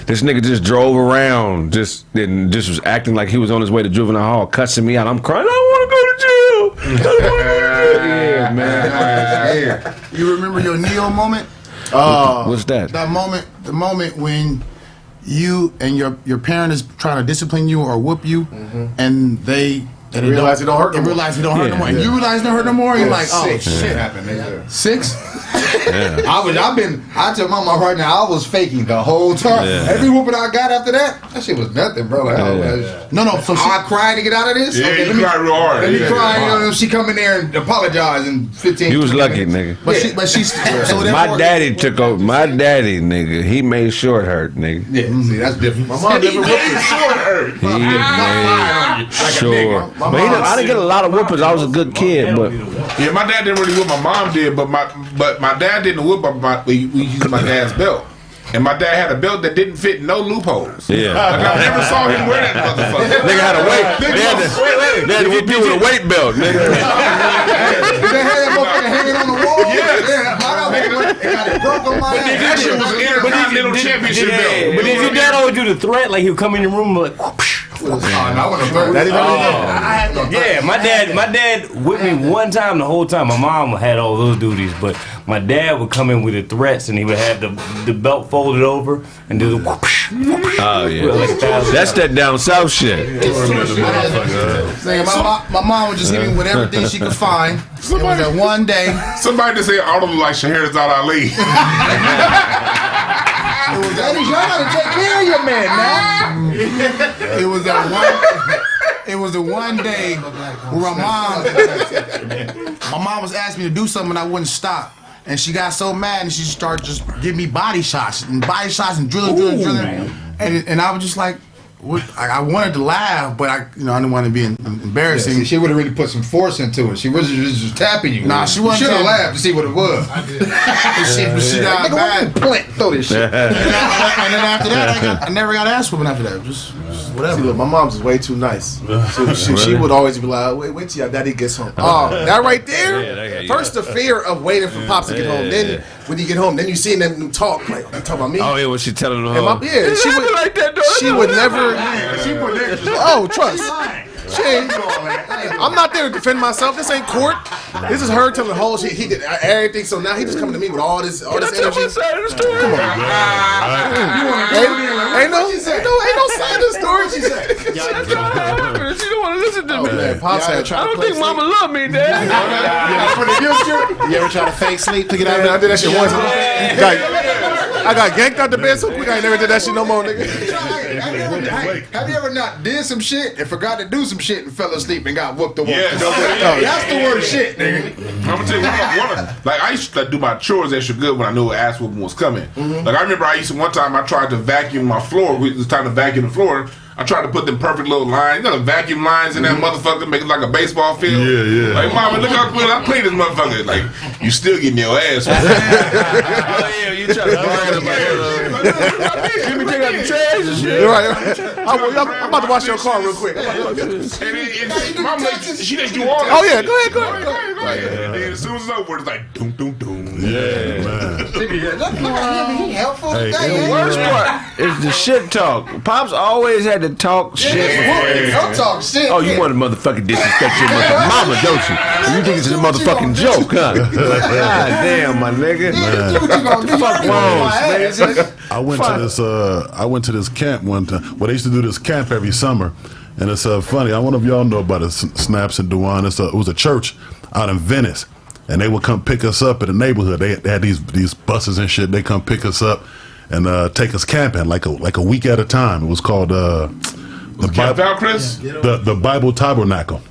This nigga just drove around, just was acting like he was on his way to juvenile hall, cussing me out. I'm crying. I don't want to go to jail. Yeah, man. You remember your Neo moment? What's that? The moment when you and your parent is trying to discipline you or whoop you, and they realize it don't hurt no more. Realize it don't hurt no more. And you realize it don't hurt no more. You're like, oh shit, happened. 6. I tell my mom right now, I was faking the whole time. Yeah. Every whooping I got after that shit was nothing, bro. Like, No. So I cried to get out of this. Yeah, okay, you cried real hard. Let me cry. You know, she come in there and apologize in 15. You was 20 lucky, minutes. nigga. but she's so My daddy took over. My daddy, nigga, he made sure it hurt, nigga. Yeah, see, that's different. My mom never whooped me. He made sure. But I didn't get a lot of whoopings. I was a good kid, but Yeah, my dad didn't really whoop. My mom did, but my dad didn't whoop. We used my dad's belt, and my dad had a belt that didn't fit no loopholes. yeah. Like I never saw him wear that motherfucker. Nigga had a weight. They had to whip you with a weight belt, nigga. Did they have that motherfucker hanging on the wall? Yes. Yeah, it got it broke on my ass. That shit was an intercontinental championship belt. But did your dad always do the threat? Like he would come in your room like, yeah, my dad whipped me one time the whole time. My mom had all those duties, but my dad would come in with the threats and he would have the belt folded over and do the whoosh. Oh yeah, that's that down south shit. My mom would just hit me with everything she could find. It was that one day. Somebody just said, "I don't like Shahrazad Ali." Ladies, y'all gotta take care of your man, man. It was the one day where my mom was asking me to do something and I wouldn't stop. And she got so mad and she started just giving me body shots and drilling. And I was just like, what? I wanted to laugh, but I didn't want to be embarrassing. Yeah, see, she would have really put some force into it. She wasn't just tapping you. Nah, she wasn't. Should have laughed to see what it was. She got mad. Throw this shit. And then after that, I never got ass whooping after that. Just whatever. See, look, my mom's is way too nice. She would always be like, wait till your daddy gets home. Oh, that right there? First the fear of waiting for Pops to get home. Then when you get home, then you see them talk. Like, you talking about me? Oh yeah, when she telling them. She would never. Oh, trust. She ain't. I'm not there to defend myself. This ain't court. This is her telling the whole shit. He did everything. So now he just coming to me with all this energy. Come on. Ain't no side of the story. She said. She don't want to listen to me. Man, Pops had tried I to don't play think Mama love me, Dad. You ever try to fake sleep to get out of there? I did that shit once. I got yanked out the bed so quick I ain't never did that shit no more, nigga. Have you ever not did some shit and forgot to do some shit and fell asleep and got whooped away? Yeah, that's the worst shit, nigga. I'm gonna tell you like I used to do my chores extra good when I knew an ass whooping was coming. Like I remember one time I tried to vacuum my floor. It was time to vacuum the floor. I tried to put them perfect little lines, the vacuum lines in that motherfucker, make it like a baseball field. Yeah. Like, mama, look how good I clean this motherfucker. Like, you still getting your ass. Oh yeah, you trying to brag about it. Let me take out the trash and shit. Right. I'm about to wash your car real quick. Mama, she didn't do all that. Oh yeah, go ahead. And then as soon as it's over, it's like doom, doom, doom. Yeah, man. He helpful Hey, today. the Worst part is the shit talk. Pops always had to talk shit. Don't talk shit. Oh, you want to motherfucking disrespect your mama, don't you? You think it's a motherfucking joke, huh? God damn, my nigga. What the fuck wrong, man? I went to this camp one time. Well, they used to do this camp every summer, and it's funny. I wonder if y'all know about it. Snaps and Dewan. It was a church out in Venice, and they would come pick us up in the neighborhood. They had these buses and shit. They come pick us up and take us camping like a week at a time. It was called the Bible Tabernacle.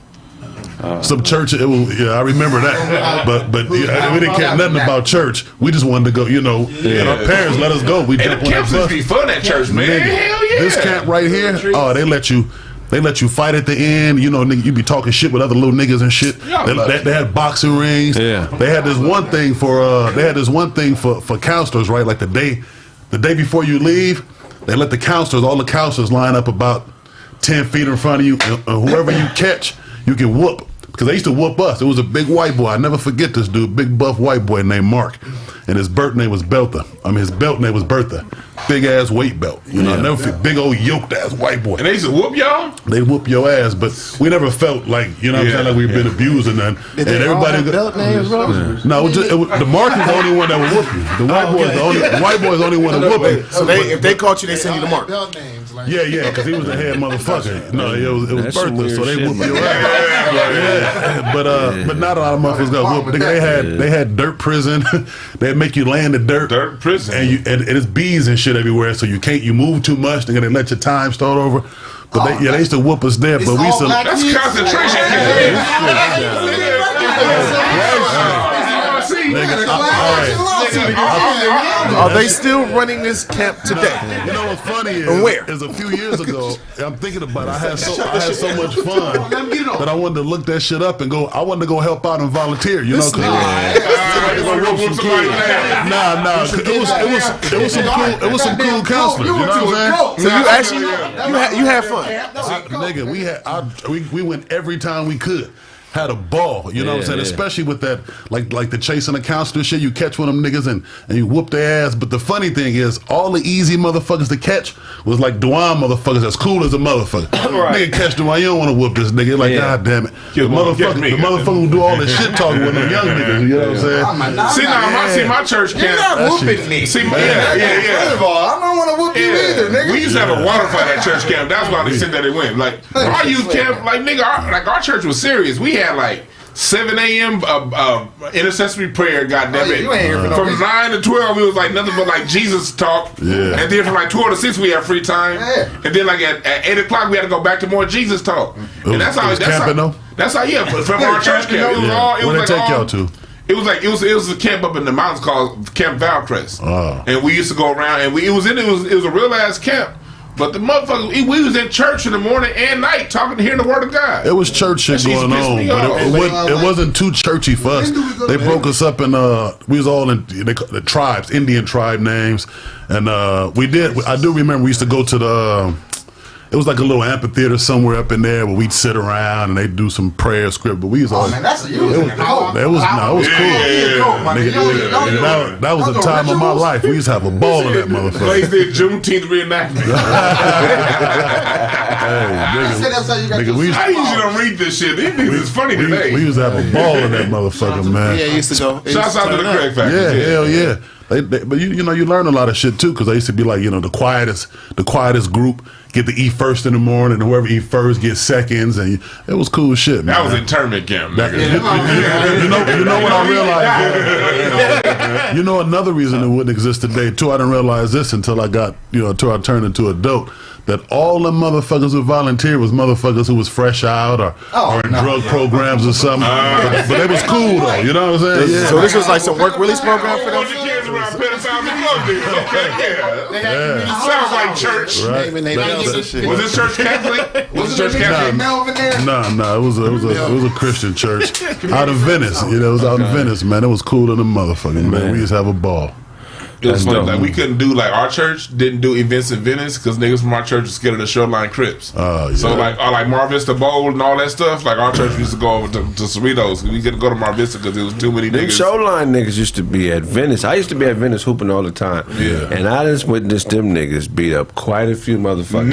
Some church. It was. Yeah, I remember that. But we didn't care nothing about church. We just wanted to go. And our parents let us go. We jumped on that bus. Camps be fun at church, man. Hell yeah. This camp right here. Oh, they let you fight at the end. Nigga, you be talking shit with other little niggas and shit. They had boxing rings. Yeah. They had this one thing for counselors, right? Like the day before you leave, they let all the counselors line up about 10 feet in front of you, and whoever you catch, you can whoop. Because they used to whoop us. It was a big white boy. I never forget this dude, big buff white boy named Mark. And his birth name was Belta. His belt name was Bertha. Big ass weight belt. I never forget, big old yoked ass white boy. And they used to whoop y'all? They whoop your ass, but we never felt like, what I'm saying, like we've been abused and nothing. Did and they everybody all have belt names, bro? No, the Mark is the only one that would whoop you. The white boy is the only one that whoop you. So if they caught you, they send you the mark. Belt names, like Yeah, because he was the head motherfucker. No, it was Bertha, so they whooped your ass. Yeah. But not a lot of motherfuckers got whooped. They had dirt prison. They'd make you lay in the dirt. Dirt prison. And it's bees and shit everywhere, so you move too much. They're gonna let your time start over. But they used to whoop us there. But we used to. That's concentration Are they still running this camp today? You know what's funny is, And where? is a few years ago, I'm thinking about it, I had so much fun that I wanted to look that shit up and go. I wanted to go help out and volunteer. It was some cool counselors. You know what I'm saying? So you actually you had fun. Nigga, we went every time we could. Had a ball, you know what I'm saying? Especially with that, like the chasing the counselor shit. You catch one of them niggas and you whoop their ass. But the funny thing is, all the easy motherfuckers to catch was like Dewan motherfuckers as cool as a motherfucker. Nigga catch Dewan, you don't want to whoop this nigga. Like, God damn it. The motherfucker who do all this shit talking with them young niggas, you know what I'm saying? See, my church camp. You're not whooping me. See, First of all, I don't want to whoop you either, nigga. We used to have a water fight at church camp. That's why they said that it went. Like, our youth camp, our church was serious. We had like 7 a.m. Intercessory prayer, goddamn it. You ain't here for no From reason. 9 to 12, it was like nothing but like Jesus talk. Yeah. And then from like 12 to 6, we had free time. Yeah. And then like at 8 o'clock, we had to go back to more Jesus talk. And that's how. Camping though? That's how. Yeah, from our church camp. It was all. It Where was they like take all, y'all to? It was a camp up in the mountains called Camp Valcrest. Oh. And we used to go around, and it was a real ass camp. But the motherfucker, we was in church in the morning and night talking, hearing the word of God. It was church shit going on, but it wasn't too churchy for us. They broke us up in we was all in the tribes, Indian tribe names, and we did. I do remember we used to go to the. It was like a little amphitheater somewhere up in there where we'd sit around and they'd do some prayer script. But we was all. Oh man, that's a you. It was cool. It was cool. That was the time of my life. We used to have a ball in that motherfucker. Plays the Juneteenth reenactment. I usually don't read this shit. These niggas is funny today. We used to have a ball in that motherfucker, man. Yeah, used to go. Shouts out to the Kraig Facts. Yeah, hell yeah. But you know, you learn a lot of shit too, because they used to be like, you know, the quietest group get to eat first in the morning, and whoever eat first gets seconds, and it was cool shit, man. That was internment camp. You know what I realized? You know, another reason it wouldn't exist today too. I didn't realize this until I got, you know, until I turned into an adult. That all the motherfuckers who volunteered was motherfuckers who was fresh out or in drug programs or something. But they was cool though, you know what I'm saying? So this was like some work release program for them? The kids around pedophiles and drug dealers. Okay, yeah. Sounds like church. Right. Was this church Catholic? Was it church Catholic? No, it was a Christian church out of Venice. You know, it was out in Venice, man. It was cool to the motherfucking man. We used to have a ball. It was funny. Like, we couldn't do, like, our church didn't do events in Venice because niggas from our church was scared of the Shoreline Crips. So like Mar Vista Bowl and all that stuff, like our church used to go over to Cerritos. We couldn't go to Mar Vista because there was too many niggas. Shoreline niggas used to be at Venice. I used to be at Venice hooping all the time. Yeah. And I just witnessed them niggas beat up quite a few motherfuckers.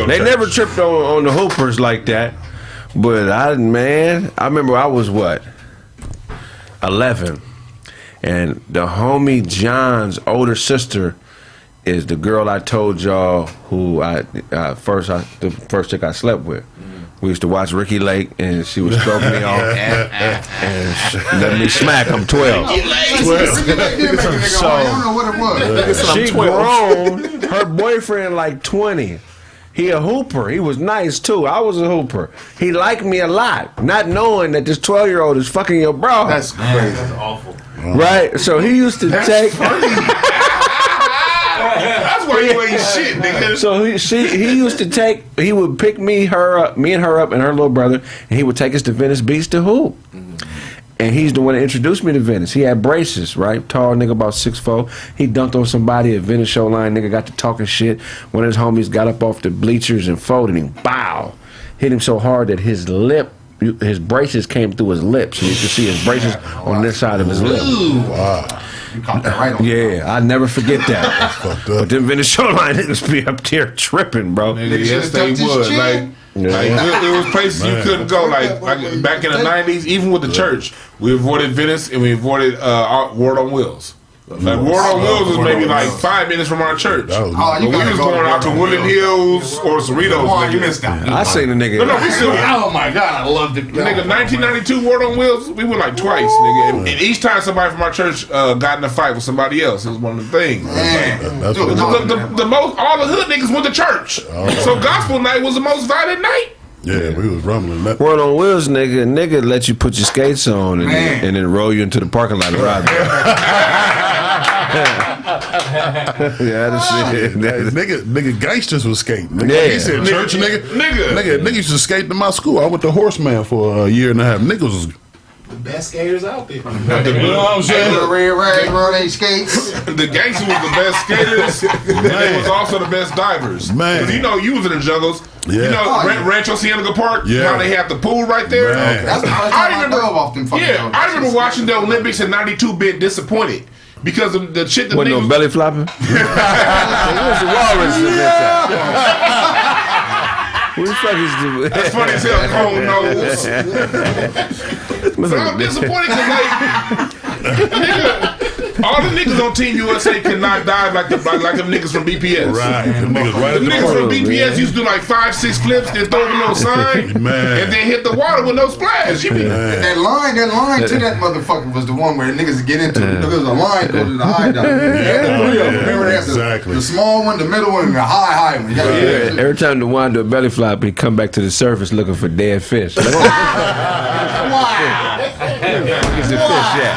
They never tripped on the hoopers like that. But I remember I was 11. And the homie John's older sister is the girl I told y'all who the first chick I slept with. We used to watch Ricky Lake, and she was stroking me off and let me smack. I'm 12. So she grown. Her boyfriend like 20. He a hooper. He was nice too. I was a hooper. He liked me a lot, not knowing that this 12-year-old is fucking your bro. That's crazy. That's awful. Right? So he used to take. That's why you ain't shit, nigga. So he used to take. He would pick me and her up, and her little brother, and he would take us to Venice Beach to hoop. And he's the one that introduced me to Venice. He had braces, right? Tall nigga, about 6'4". He dunked on somebody at Venice Shoreline. Nigga got to talking shit. One of his homies got up off the bleachers and folded him. Bow! Hit him so hard that his braces came through his lips. You could see his braces on this side of his lip. Wow. You caught that right on. Yeah, I never forget that. That's fucked up. But them Venice Shoreline niggas be up there tripping, bro. Nigga, yes, they would. Like it was places you couldn't go. Like back in the 90s, even with the church, we avoided Venice and we avoided Ward on Wheels. Like Ward on Wheels was maybe like 5 minutes from our church. But we was going out to Woodland Hills or Cerritos. You missed out. I seen the nigga. No, we still. Oh my god, I loved it. Nigga, 1992 Ward on Wheels, we went like twice, nigga. And each time somebody from our church got in a fight with somebody else, it was one of the things. All the hood niggas went to church. So gospel night was the most violent night. Yeah, we was rumbling. Word on Wheels, nigga let you put your skates on and then roll you into the parking lot and ride. Yeah, that's it. Nigga, gangsters was skating. Nigga, Yeah. He said church nigga used to skate to my school. I went to Horseman for a year and a half. Niggas was The best skaters out there. you know what I'm saying? The red rag, bro, they skates. The gangsters was the best skaters, and they was also the best divers. Man. 'Cause you know, you was in the jungles. Yeah. You know, Rancho Cienega Park. Yeah. How they have the pool right there. Man. That's the first time I dove off them fucking Yeah, I remember watching the Olympics in '92, being disappointed because of the shit that Wasn't no niggas. belly flopping? Where's the walrus in this? Who the fuck is the... That's funny as hell, cone nose. So I'm disappointed because, like, nigga, all the niggas on Team USA cannot dive like them niggas from BPS. right. Them niggas right The at the niggas from park. BPS used to do like 5-6 flips, then throw them no sign, Man. and then hit the water with no splash. You mean, That line to that motherfucker was the one where niggas get into. There was a line go to the high dive. Remember they had Exactly. the small one, the middle one, and the high one. Every time the one do a belly flop, he come back to the surface looking for dead fish. Like, where's the fish at?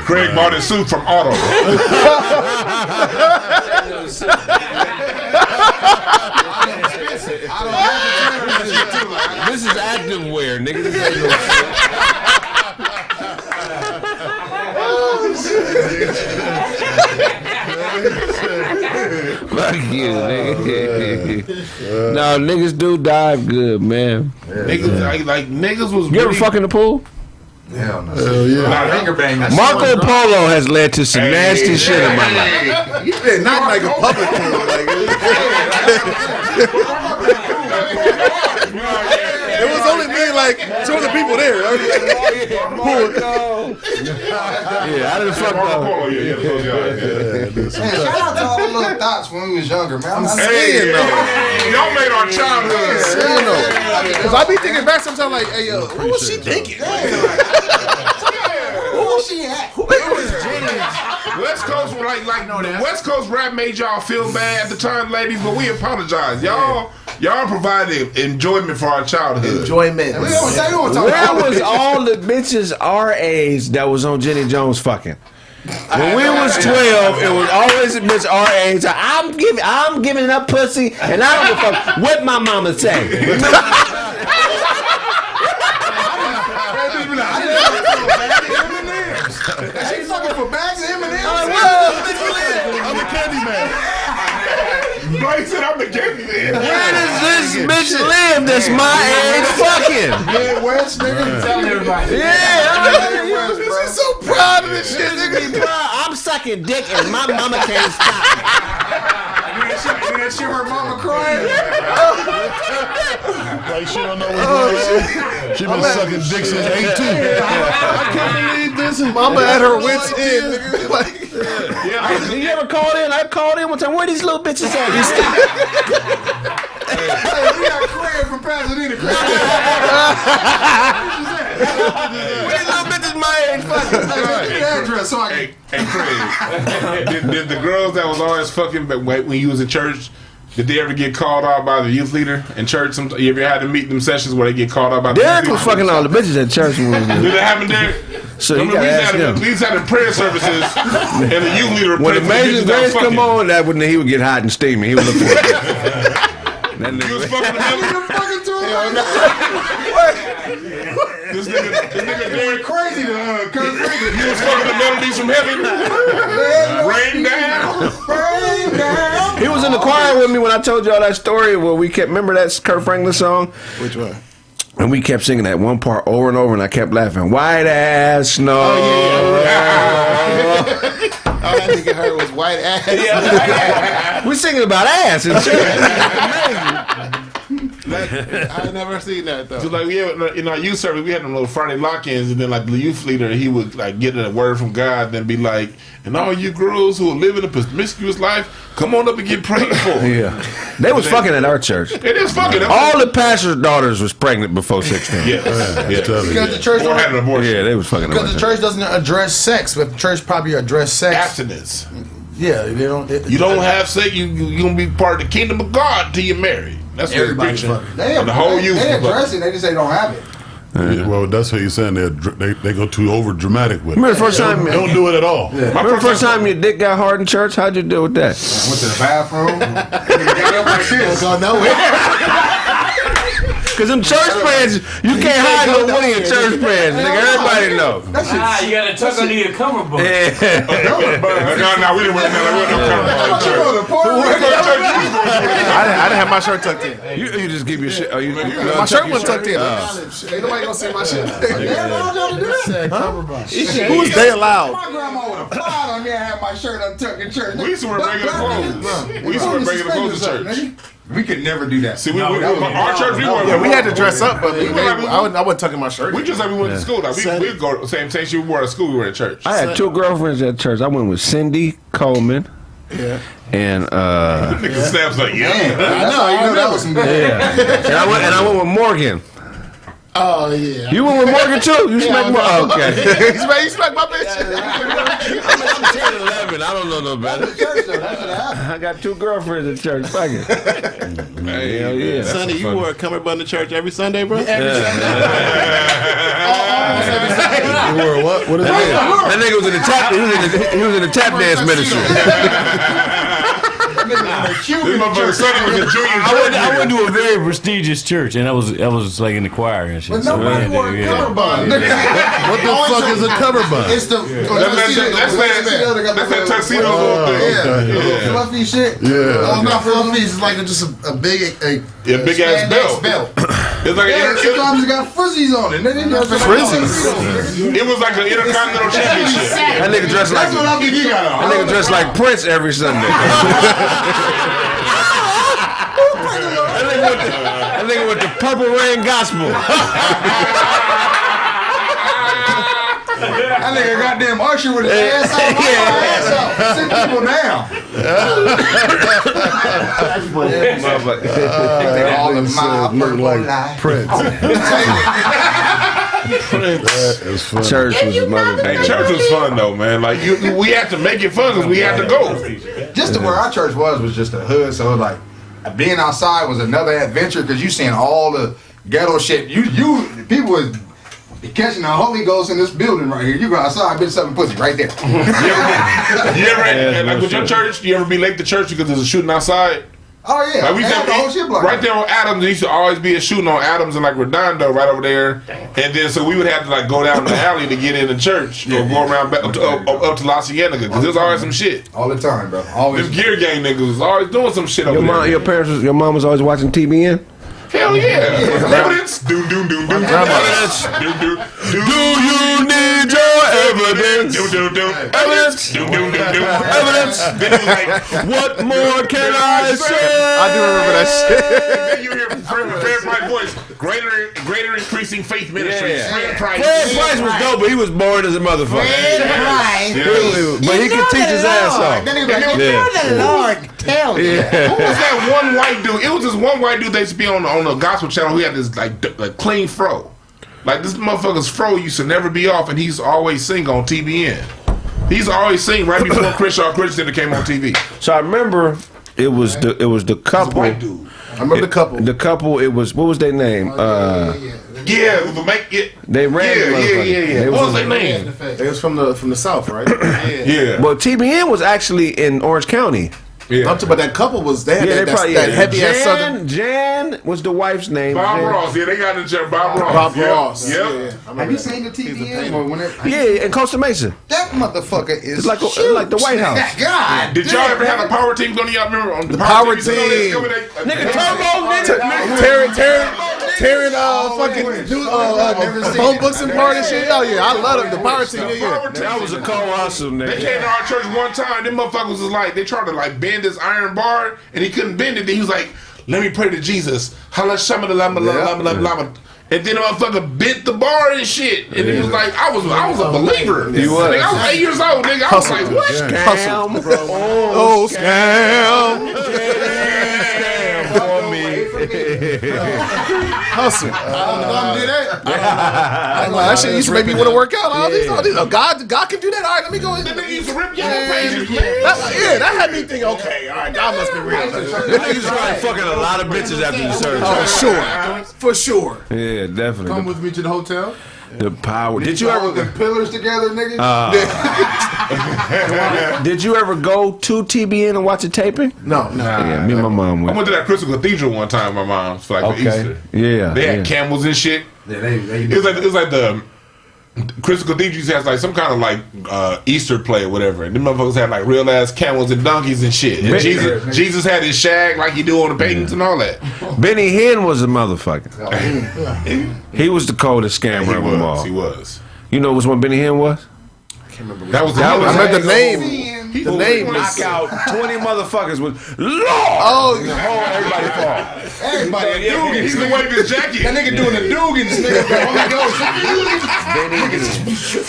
Kraig bought his suit from Auto. This is active wear, nigga. This ain't no Fuck you, nigga. No, niggas do dive good, man. Niggas like niggas was. You ever really- fuck in the pool? Hell no. Hell yeah. Finger bang. Marco Polo has led to some nasty shit in my life. Yeah, not like a public pool. Like, it was only me and like two other people there. Yeah, I didn't fuck up. Man, shout out to all the little thoughts when we was younger, man. I'm Hey, y'all made our childhood. Because I be thinking back sometimes like, hey, yo, what was she thinking? Who was she at? West Coast, like the West Coast rap made y'all feel bad at the time, ladies, but we apologize. Y'all provided enjoyment for our childhood. Enjoyment. Where was all the bitches our age that was on Jenny Jones fucking? When we was 12, it was always a bitch our age. I'm giving up pussy, and I don't give a fuck what my mama say. She fucking for bags of M&M's. I'm a candy man. Blake said I'm the candy man. Where does this bitch live that's my age fucking? Midwest, nigga. Tell everybody. Yeah, She's so proud of this shit, nigga. I'm sucking dick and my mama can't stop. Did she her mama crying? Like she don't know what's going on. She been sucking dick since 8 too. I can't believe this. Mama at her wits end, nigga. Like, You ever called in? I called in one time. Where these little bitches at? Hey, we got Kraig from Pasadena. Where these little bitches my age fucking? Hey, address so I can. Hey, Craig, did the girls that was always fucking when you was in church, did they ever get called out by the youth leader in church? You ever had to meet them sessions where they get called out by the Derek youth was leader? fucking all the bitches at church. Did it happen, Derek? So you gotta ask him. We used to have prayer services, and the youth leader When prayed for the Amazing bitches that was Grace come fucking. on, that when he would get hot and steamy. He would look for it. That You was nigga. fucking the This nigga Derek Crazy to Kurt Franklin. You was fucking the melodies from heaven. Rain down. He was in the choir with me when I told y'all that story where we kept, remember that Kurt Franklin song? which one? And we kept singing that one part over and over, and I kept laughing. White ass snow. All that nigga heard was white ass. We're singing about ass and shit. I never seen that though. So like in our youth service, we had them little Friday lock-ins, and then like the youth leader, he would like get a word from God, then be like, "And all you girls who are living a promiscuous life, come on up and get prayed for." Yeah, they was fucking at our church. It is fucking. All the pastors' daughters was pregnant before 16. Yes. Because the church Or had an abortion. Yeah, they was fucking. Because the church doesn't address sex, but the church probably address sex. Abstinence. Yeah, they don't. You don't have sex. You gonna be part of the kingdom of God till you marry. That's what they're Everybody's preaching. fucking. And the whole youth. They is address fucking. it. They just say don't have it. Yeah, well, that's what he's saying. They go too over dramatic with it. Remember the first time? Don't do it at all. Remember the first time your dick got hard in church? How'd you deal with that? Went to the bathroom. Got up like this. Don't know it. Cause them church friends, you can't hide no one of your church friends, nigga. Everybody know. You gotta tuck under your cummerbund. Yeah. No, we didn't wear that. We didn't come I didn't have my shirt tucked in. You just keep your shit. Oh, you My shirt wasn't tucked in. Ain't nobody gonna see my shit. Who was they allowed? My grandma would have plowed on me and had my shirt untucked in church. We used to wear regular clothes. We used to wear regular clothes to church. We could never do that. See, our church, we wore. Yeah, we had to dress up, but I wasn't tucking my shirt. We just like we went to school. Like we go same shit we wore to school. We were at church. I had two girlfriends at church. I went with Cindy Coleman. Yeah. And Nigga snaps like, yeah. I know. You know that was some good. and I went with Morgan. Oh yeah. You went with Morgan too? You smacked Morgan? Oh, okay. You smacked my bitch. I'm 10, 11. I don't know no better. I got two girlfriends at church. Fuck it. Hell yeah. Sonny, you wore a cummerbund to church every Sunday, bro? Every You were what? What is that? That nigga was in the tap. He was in the tap dance ministry. This motherfucker Sonny was a junior. I went to a very prestigious church, and I was like in the choir and shit. But nobody wore a cummerbund. What the fuck is a cover bun? It's the That's that tuxedo little thing. Yeah, fluffy shit. Yeah. Oh, not fluffy. It's like just a big, big ass belt. It's like sometimes it got frizzies on it. Frizzies? It was like an intercontinental championship. That nigga dressed like That's what I think he got on. that nigga dressed like Prince every Sunday. That nigga with the Purple Rain Gospel. That nigga goddamn Usher with his ass out. Sit people down. All in my purple life. Prince. That is funny. Church was a motherfucker. Church was fun though, man. Like we had to make it fun because we had to go. Just to where our church was just a hood, so like being outside was another adventure because you seeing all the ghetto shit. You people was catching the Holy Ghost in this building right here. You go outside, bitch, sucking pussy right there. You ever like with your church? You ever be late to church because there's a shooting outside? Oh yeah, Like we the whole shit block. right there on Adams. There used to always be a shooting on Adams and like Redondo right over there. And then so we would have to like go down the alley to get in the church or go around back up to La Cienega because there's always some shit. All the time, bro. Always. This gear gang niggas was always doing some shit over there. Your mom was always watching TBN. Hell yeah. Evidence. Do evidence. Do you need your evidence? Do evidence. Do evidence. Then it was like, what more can I say? I do remember that shit. Then you hear Fred Price's voice. Greater increasing faith ministry. Fred Price. Fred Price was dope, but he was bored as a motherfucker. But he could teach his ass off. Then he was like, the Lord tell you. Who was that one white dude? It was this one white dude that used to be on the gospel channel who had this like clean fro. Like this motherfucker's fro used to never be off, and he's always sing on TBN. He's always sing right before Christian Center came on TV. So I remember it was the couple. White dude. I remember the couple. The couple. It was what was their name? Yeah, make it. They ran. Yeah. What was their name? It was from the South, right? Yeah. Well, TBN was actually in Orange County. Yeah. Up to, but that couple was that heavy ass Southern. Jan was the wife's name. Bob Jan. Ross. Yeah, they got in there. Bob Ross. Bob Ross. Yep. Yeah. Have you seen the TBN? Or whenever, Yeah, in Costa Mesa. that motherfucker is It's like the White House. God. Did y'all ever have a power team? Don't y'all remember on the Power team? Nigga, Turbo, nigga. Tearing fucking phone books and part and shit. Oh yeah, I love them. The power team. Yeah. That was a co-hustle, They nigga. came to our church one time. Them motherfuckers was like, they tried to like bend this iron bar, and he couldn't bend it. Then he was like, "Let me pray to Jesus." And then the motherfucker bent the bar and shit. And he was like, I was a believer. He was. Nigga, I was 8 years old, nigga. I was like, what? Scam, bro. Oh, scam. for me. Hustle. I'm gonna do that. That shit used to make me want to work out. All these, God can do that. All right, let me go. That nigga used to rip yellow pages, man. That had me thinking, okay, all right, God must be real. I used to try fucking a lot of bitches after the service. Oh, for sure. Yeah, definitely. Come with me to the hotel. The power. Did you All the ever? pillars together, nigga? Did you ever go to TBN and watch a taping? No. Yeah, me and my mom I went. went to that Crystal Cathedral one time with my mom for like for Easter. Yeah. They had camels and shit. Yeah, they It was like the Crystal Cathedral has like some kind of like Easter play or whatever, and them motherfuckers had like real ass camels and donkeys and shit. And Jesus had his shag like he do on the paintings and all that. Benny Hinn was a motherfucker. He was the coldest scammer of them all. He was. You know which one Benny Hinn was? That was. I remember the name. He The would name knock is- out 20 motherfuckers with Lord. Oh, Everybody fall. Everybody a Dugan. He's the wave his jacket. That nigga doing the Dugans, nigga.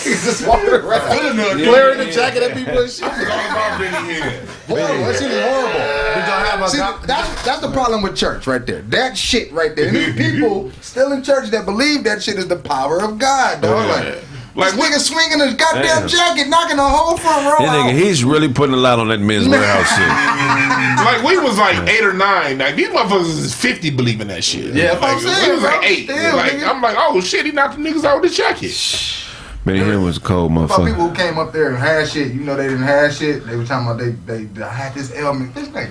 He's just walking around. Blaring the jacket at people and shit. Boy, that shit is horrible. See, that's the problem with church right there. That shit right there. And these people still in church that believe that shit is the power of God, dog. Like this nigga swinging his goddamn jacket, knocking the whole front row That nigga, out. he's really putting a lot on that men's warehouse shit. Like we was like 8 or 9. Like these motherfuckers is 50 believing that shit. Yeah, like, I'm saying, we was like bro. 8. Still, Like nigga. I'm like, oh shit, he knocked the niggas out with the jacket. Benny Hinn was a cold Fuck motherfucker. people who came up there and had shit, you know they didn't have shit. They were talking about they had this ailment. This nigga.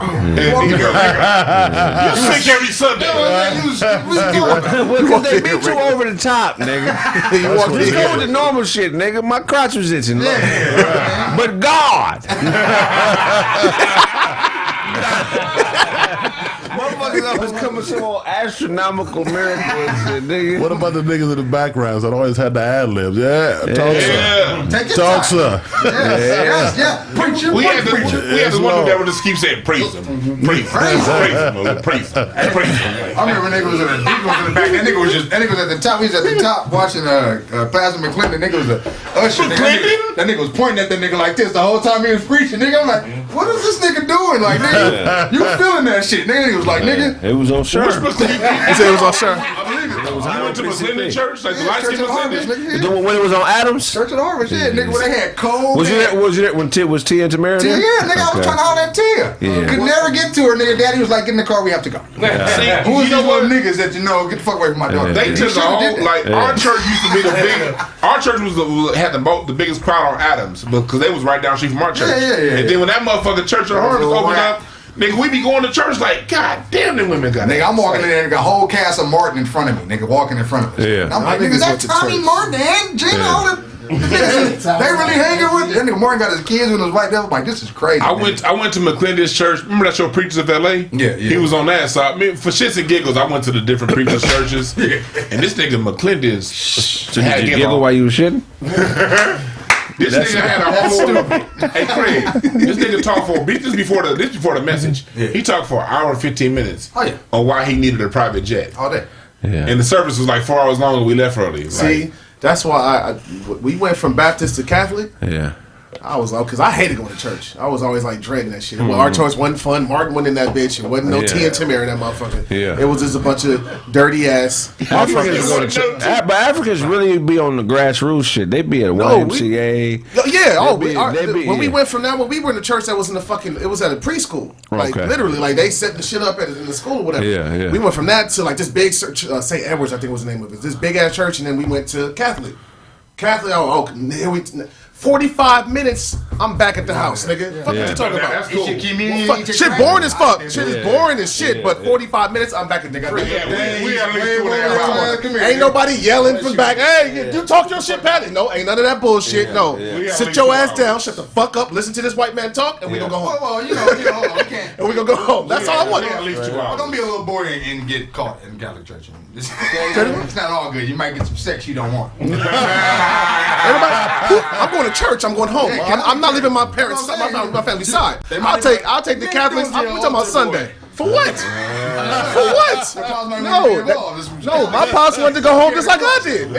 You sick every Sunday. Because they beat you over the top, nigga. Just go with the normal shit, nigga. My crotch was itching. Look. But God. Motherfucker always come with some old astronomical miracles, nigga. What about the niggas in the backgrounds that always had the ad libs? Yeah, talk, sir. Take your Talk, time. sir. Yeah. Preacher. We had the one that would just keep saying, praise him. Praise him. Praise him. Praise him. Praise him. I remember when nigga was in the back. That nigga was at the top. He was at the top watching Pastor McClinton. That nigga was a usher. That nigga was pointing at that nigga like this the whole time he was preaching. Nigga, I'm like, what is this nigga doing? Like, nigga, you feeling that shit? Nigga, he was like, nigga. It was on shirt. He said it was on shirt. I believe it. You went to McClinton Church, like the light Church skin of the Harvest, McClinton. nigga. When it was on Adams? Church of the Harvest, yeah, nigga, when they had cold. Was you there when was Tia and Tamara Tia, there? yeah, nigga, I was trying to holler at Tia. Yeah. Could never get to her, nigga. Daddy was like, get in the car, we have to go. Who was these little niggas that get the fuck away from my daughter? They took a whole, like, our church used to be the big, our church had the biggest crowd on Adams because they was right down the street from our church. Yeah. And then when that motherfucking Church of the Harvest opened up, nigga, we be going to church like, God damn, them women got Nigga, I'm walking in there and got a whole cast of Martin in front of me. Nigga, walking in front of us. Yeah. And I'm like, nigga, is that Tommy Martin and Gina? All the niggas, they really hanging with you. That nigga Martin got his kids with his white devil. Like, this is crazy. I went to McClinton's church. Remember that show, Preachers of L.A.? Yeah. He was on that. So, I mean, for shits and giggles, I went to the different preachers' churches. And this nigga McClinton's Did you giggle while you was shitting? This nigga had a whole. Hey Craig, this nigga talked for this before the message. Yeah. He talked for an hour and 15 minutes. Oh, yeah. On why he needed a private jet. All day. Yeah. And the service was like 4 hours long, and we left early. See, that's why we went from Baptist to Catholic. Yeah. I was like, because I hated going to church. I was always like dreading that shit. Well, our church wasn't fun. Martin went in that bitch. It wasn't no Tia and Tamara in that motherfucker. Yeah. It was just a bunch of dirty ass. Africans go to church. But Africans really be on the grassroots shit. They be at YMCA. When we went from that, when we were in the church that was in the fucking, it was at a preschool. Like literally, like they set the shit up in the school or whatever. Yeah. We went from that to like this big church, St. Edward's, I think was the name of it. This big ass church, and then we went to Catholic. 45 minutes, I'm back at the house, nigga. Fuck what you talking about? That's cool. Shit boring as fuck. Shit is boring as shit, but 45 minutes, I'm back at the crib. Ain't nobody yelling from back. Hey, you talk your shit, Patty. No, ain't none of that bullshit. No. Sit your ass down, shut the fuck up, listen to this white man talk, and we gonna go home. Well, we can't. And we gonna go home. That's all I want. At least 2 Well, hours. don't be a little boy and get caught in Catholic church. It's not all good. You might get some sex you don't want. I'm going to church. I'm going home. I'm not leaving my parents, my family's side. I'll take the Catholics. I'm talking about Sunday. For what? For what? No, my pops wanted to go home just like I did.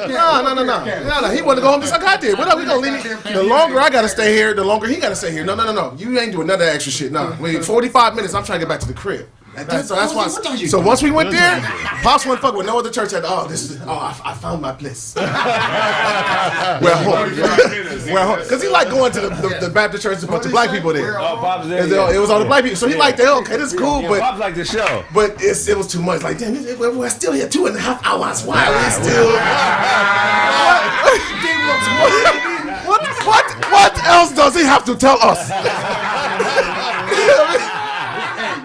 No. He wanted to go home just like I did. What are we gonna leave me? The longer I gotta stay here, the longer he gotta stay here. No. You ain't doing none of that extra shit. No. 45 minutes. I'm trying to get back to the crib. So that's why. So once we went there, Pops went fuck with no other church. I found my place. We're home. Because he liked going to the Baptist church. There's a bunch of black people there. Pop's there. It was all the black people. So he liked that. Okay, this is cool. But Pop's like the show. But it was too much. Like, damn, we're still here 2.5 hours. Why are we still? What else does he have to tell us?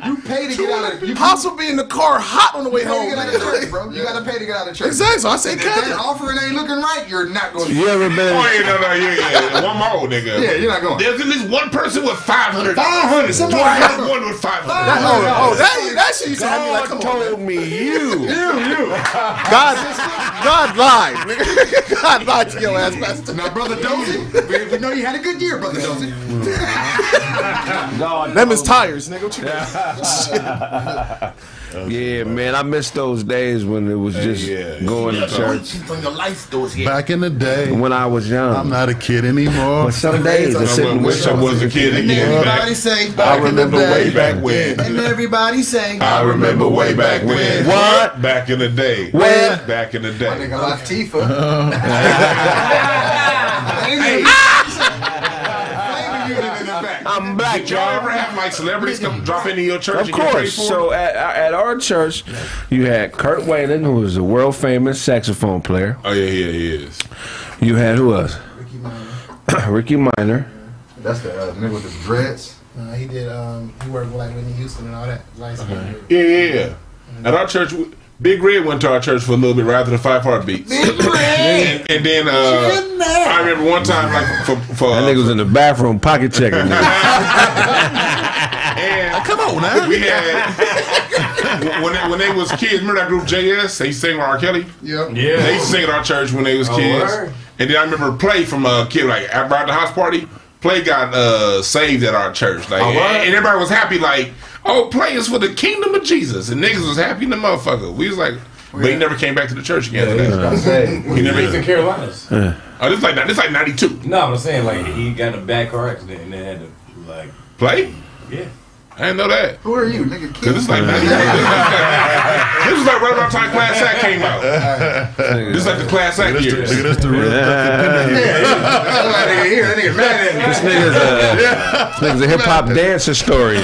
You pay to get out of church. Pops will be in the car hot on the way home. You gotta pay to get out of church. Exactly. So I say, if that offering ain't looking right, you're not going to. You ever been? One more, nigga. Yeah, you're not going. There's at least one person with 500. 500. Somebody got one with 500. That shit used to have me like, come on, told me you. God lied, nigga. God lied to your ass, pastor. Now, Brother Dozy, we know you had a good year, Brother Dozy. Them is tires, nigga. What you Yeah, man, I miss those days when it was just going to church. Back in the day, When I was young. I'm not a kid anymore. But some days I sit and wish I was a kid And again. everybody say, I remember way back when. and everybody say, I remember way back when. What? Back in the day. Where? Back in the My day. nigga Latifah. I'm black, Did y'all ever have like celebrities come drop into your church? Of course. So at our church, you had Kurt Whalen, who was a world famous saxophone player. Oh yeah, he is. You had who else? Ricky Minor. That's the nigga with the dreads. He did. He worked with like Whitney Houston and all that. Yeah. At our church, Big Red went to our church for a little bit right after the 5 Heartbeats. Big Red. and then I remember one time like for That nigga was in the bathroom pocket checking. and come on, slow now. We had when they was kids. Remember that group JS? They sang with R. Kelly. Yeah. They used to sing at our church when they was kids. word. And then I remember Play from a kid like after the house party. Play got saved at our church. Like, and everybody was happy. Like, oh, Play is for the kingdom of Jesus, and niggas was happy in the motherfucker. We was like, but he never came back to the church again. He never. He's in Carolinas. Oh, this like 92. No, I'm saying like he got in a bad car accident and they had to like Play. yeah. I didn't know that. Who are you, nigga? Cause it's like 92. This was like right around the time Class Act came out. This is like the Class Act years. Nigga, that's the real. That nigga mad at me. This nigga's a hip hop dance historian.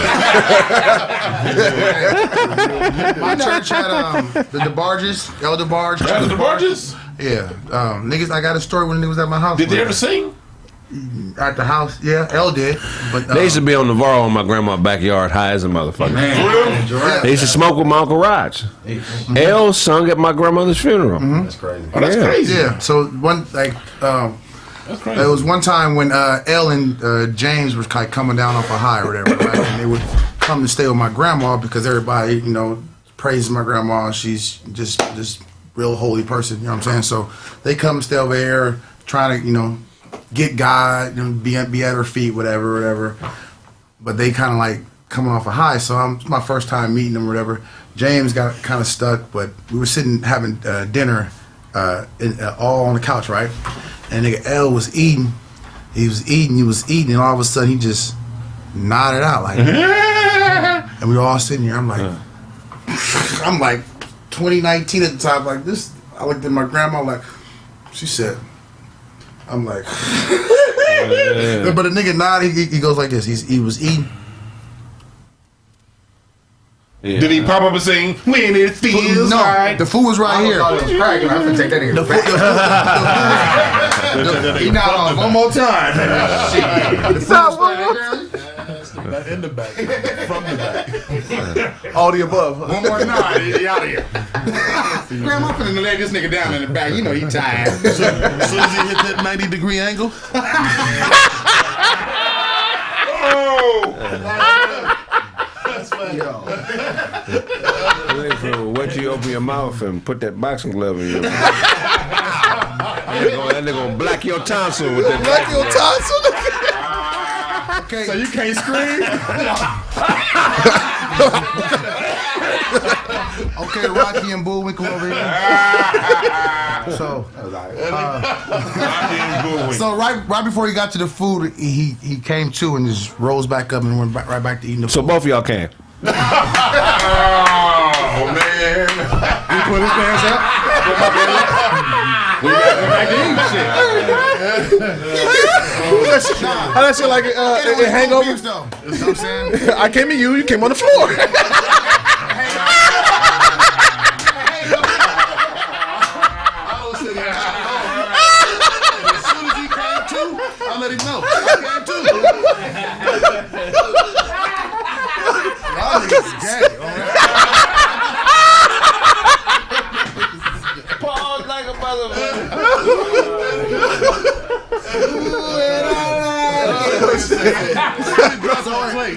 My church had the DeBarges, Elder Barge. That was the Barges? Yeah, niggas. I got a story when they was at my house. Did they ever sing? At the house? Yeah, L did. But They used to be on Navarro in my grandma's backyard high as a motherfucker. Man. They used to smoke with my Uncle Raj. L sung at my grandmother's funeral. That's crazy. Oh, that's crazy. yeah, so one like That's crazy. it was one time when L and James were like coming down off a high or whatever, right? And they would come to stay with my grandma because everybody, you know, praises my grandma. She's just real holy person. You know what I'm saying? So they come stay over here, trying to, you know, get God, you know, be at her feet, whatever. But they kind of like coming off a high. So it's my first time meeting them, whatever. James got kind of stuck, but we were sitting having dinner, all on the couch, right? And nigga L was eating. He was eating, and all of a sudden he just nodded out like, and we were all sitting here. I'm like 2019 at the time, like this. I looked at my grandma like, she said, I'm like, but the nigga nodded. He goes like this. He was eating. Yeah. Did he pop up and sing "When It Feels No, Right"? the food was right here. I was Kraig. I'm gonna take that nigga back. He nodded off one more time. In the back, from the back. All the above. One more nod. He out of here. Grandma, I'm finna lay this nigga down in the back. You know he tired. As soon as he hit that 90-degree angle. Once you open your mouth and put that boxing glove in your mouth, that nigga gonna black your tonsil with that. Black your tonsil? Okay. So you can't scream? Okay, Rocky and Bullwinkle over here. So right before he got to the food, he came to and just rose back up and went right back to eating the food. So both of y'all can. Oh man! He put his pants up. We got back to eating shit. How that shit like it hangover? You know what I'm saying? I came to you came on the floor. As soon as he came to, I let him know. I came to. Y'all niggas gay. Pause like a motherfucker.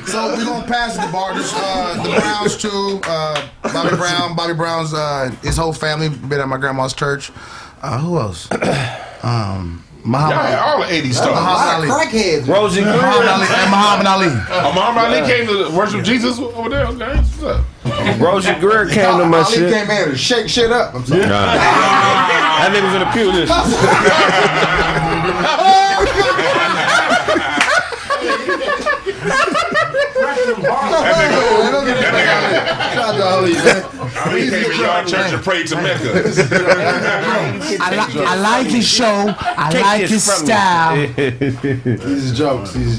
So we're gonna pass the bar. The Browns too. Bobby Brown's his whole family been at my grandma's church. Who else? Muhammad Ali. All the 80s stars. Muhammad Ali. Crackheads. Rosie Muhammad Ali. Muhammad Ali came to worship Jesus over there. Okay, what's up? Rosie Greer came to my Ali shit. came in to shake shit up. I'm sorry. That nigga was in the pew list. Shout out to Ali, man. Ali came to our church and prayed to Mecca. I like his show. I like his style. These are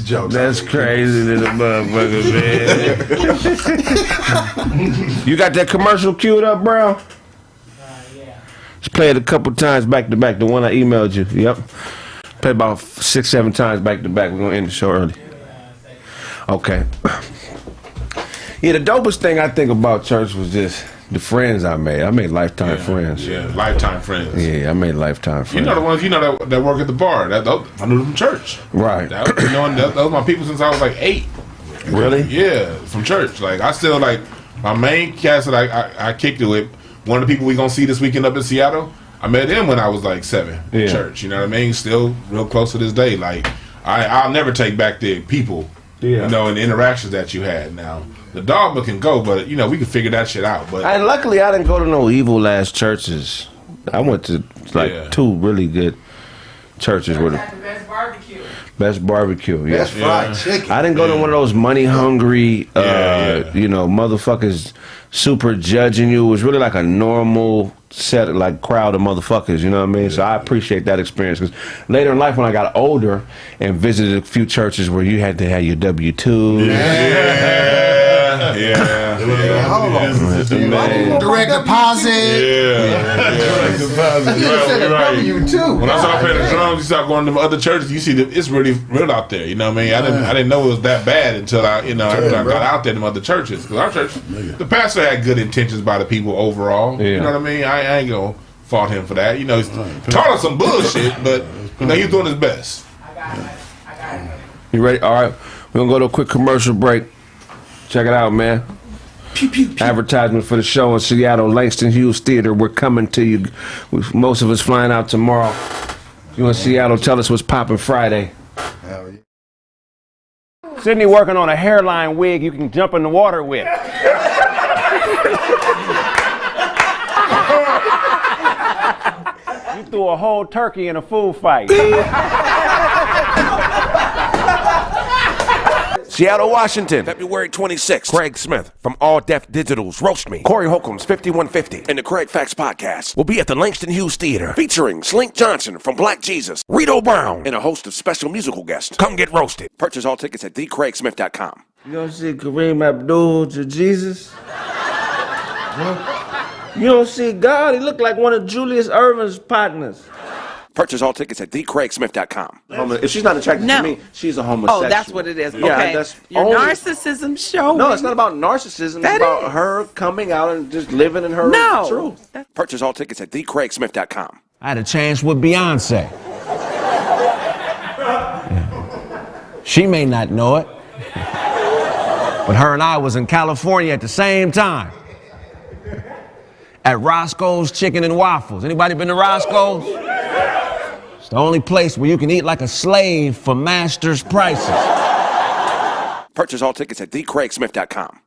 jokes. That's crazy to the motherfucker, man. You got that commercial queued up, bro? Yeah. Just play it a couple times back to back. The one I emailed you. Yep. Play about 6-7 times back to back. We're gonna end the show early. Okay. Yeah, the dopest thing I think about church was just the friends I made. I made lifetime friends. Yeah, lifetime friends. Yeah, I made lifetime friends. You know the ones that work at the bar. I knew them from church. Right. That was my people since I was like 8. Really? Yeah, from church. Like I still like my main cast that I kicked it with. One of the people we gonna see this weekend up in Seattle. I met him when I was like 7 in church. You know what I mean? Still real close to this day. Like I'll never take back the people. You know, and the interactions that you had. Now the dogma can go, but you know we can figure that shit out. But and luckily I didn't go to no evil ass churches. I went to like 2 really good churches with the best barbecue. Best barbecue, Best fried chicken. I didn't go to one of those money hungry, you know, motherfuckers super judging you. It was really like a normal set, like crowd of motherfuckers. You know what I mean? So I appreciate that experience because later in life, when I got older and visited a few churches where you had to have your W-2. Hold on. Direct deposit. Direct deposit. Right. You too. When I started playing the drums, you start going to them other churches. You see, it's really real out there. You know what I mean? I didn't know it was that bad until I got out there in them other churches. Because our church, the pastor had good intentions by the people overall. You know what I mean? I ain't gonna fault him for that. You know, he's taught us some bullshit, but you know he's doing his best. I got it. You ready? All right, we're gonna go to a quick commercial break. Check it out, man. Pew, pew, pew. Advertisement for the show in Seattle, Langston Hughes Theater. We're coming to you. Most of us flying out tomorrow. If you're in Seattle, tell us what's popping Friday. Hell yeah. Sydney working on a hairline wig you can jump in the water with. You threw a whole turkey in a food fight. Seattle, Washington, February 26th. Kraig Smith from All Deaf Digital's Roast Me, Corey Holcomb's 5150, and the Kraig Facts Podcast will be at the Langston Hughes Theater, featuring Slink Johnson from Black Jesus, Rito Brown, and a host of special musical guests. Come get roasted. Purchase all tickets at thekraigsmith.com. You don't see Kareem Abdul-Jesus? You don't see God? He looked like one of Julius Erving's partners. Purchase all tickets at thekraigsmith.com. If she's not attracted to me, she's a homosexual. Oh, that's what it is. Okay. Yeah, that's your narcissism showing. No, it's not about narcissism. It's about her coming out and just living in her truth. Purchase all tickets at thekraigsmith.com. I had a chance with Beyonce. She may not know it, but her and I was in California at the same time. At Roscoe's Chicken and Waffles. Anybody been to Roscoe's? It's the only place where you can eat like a slave for master's prices. Purchase all tickets at thekraigsmith.com.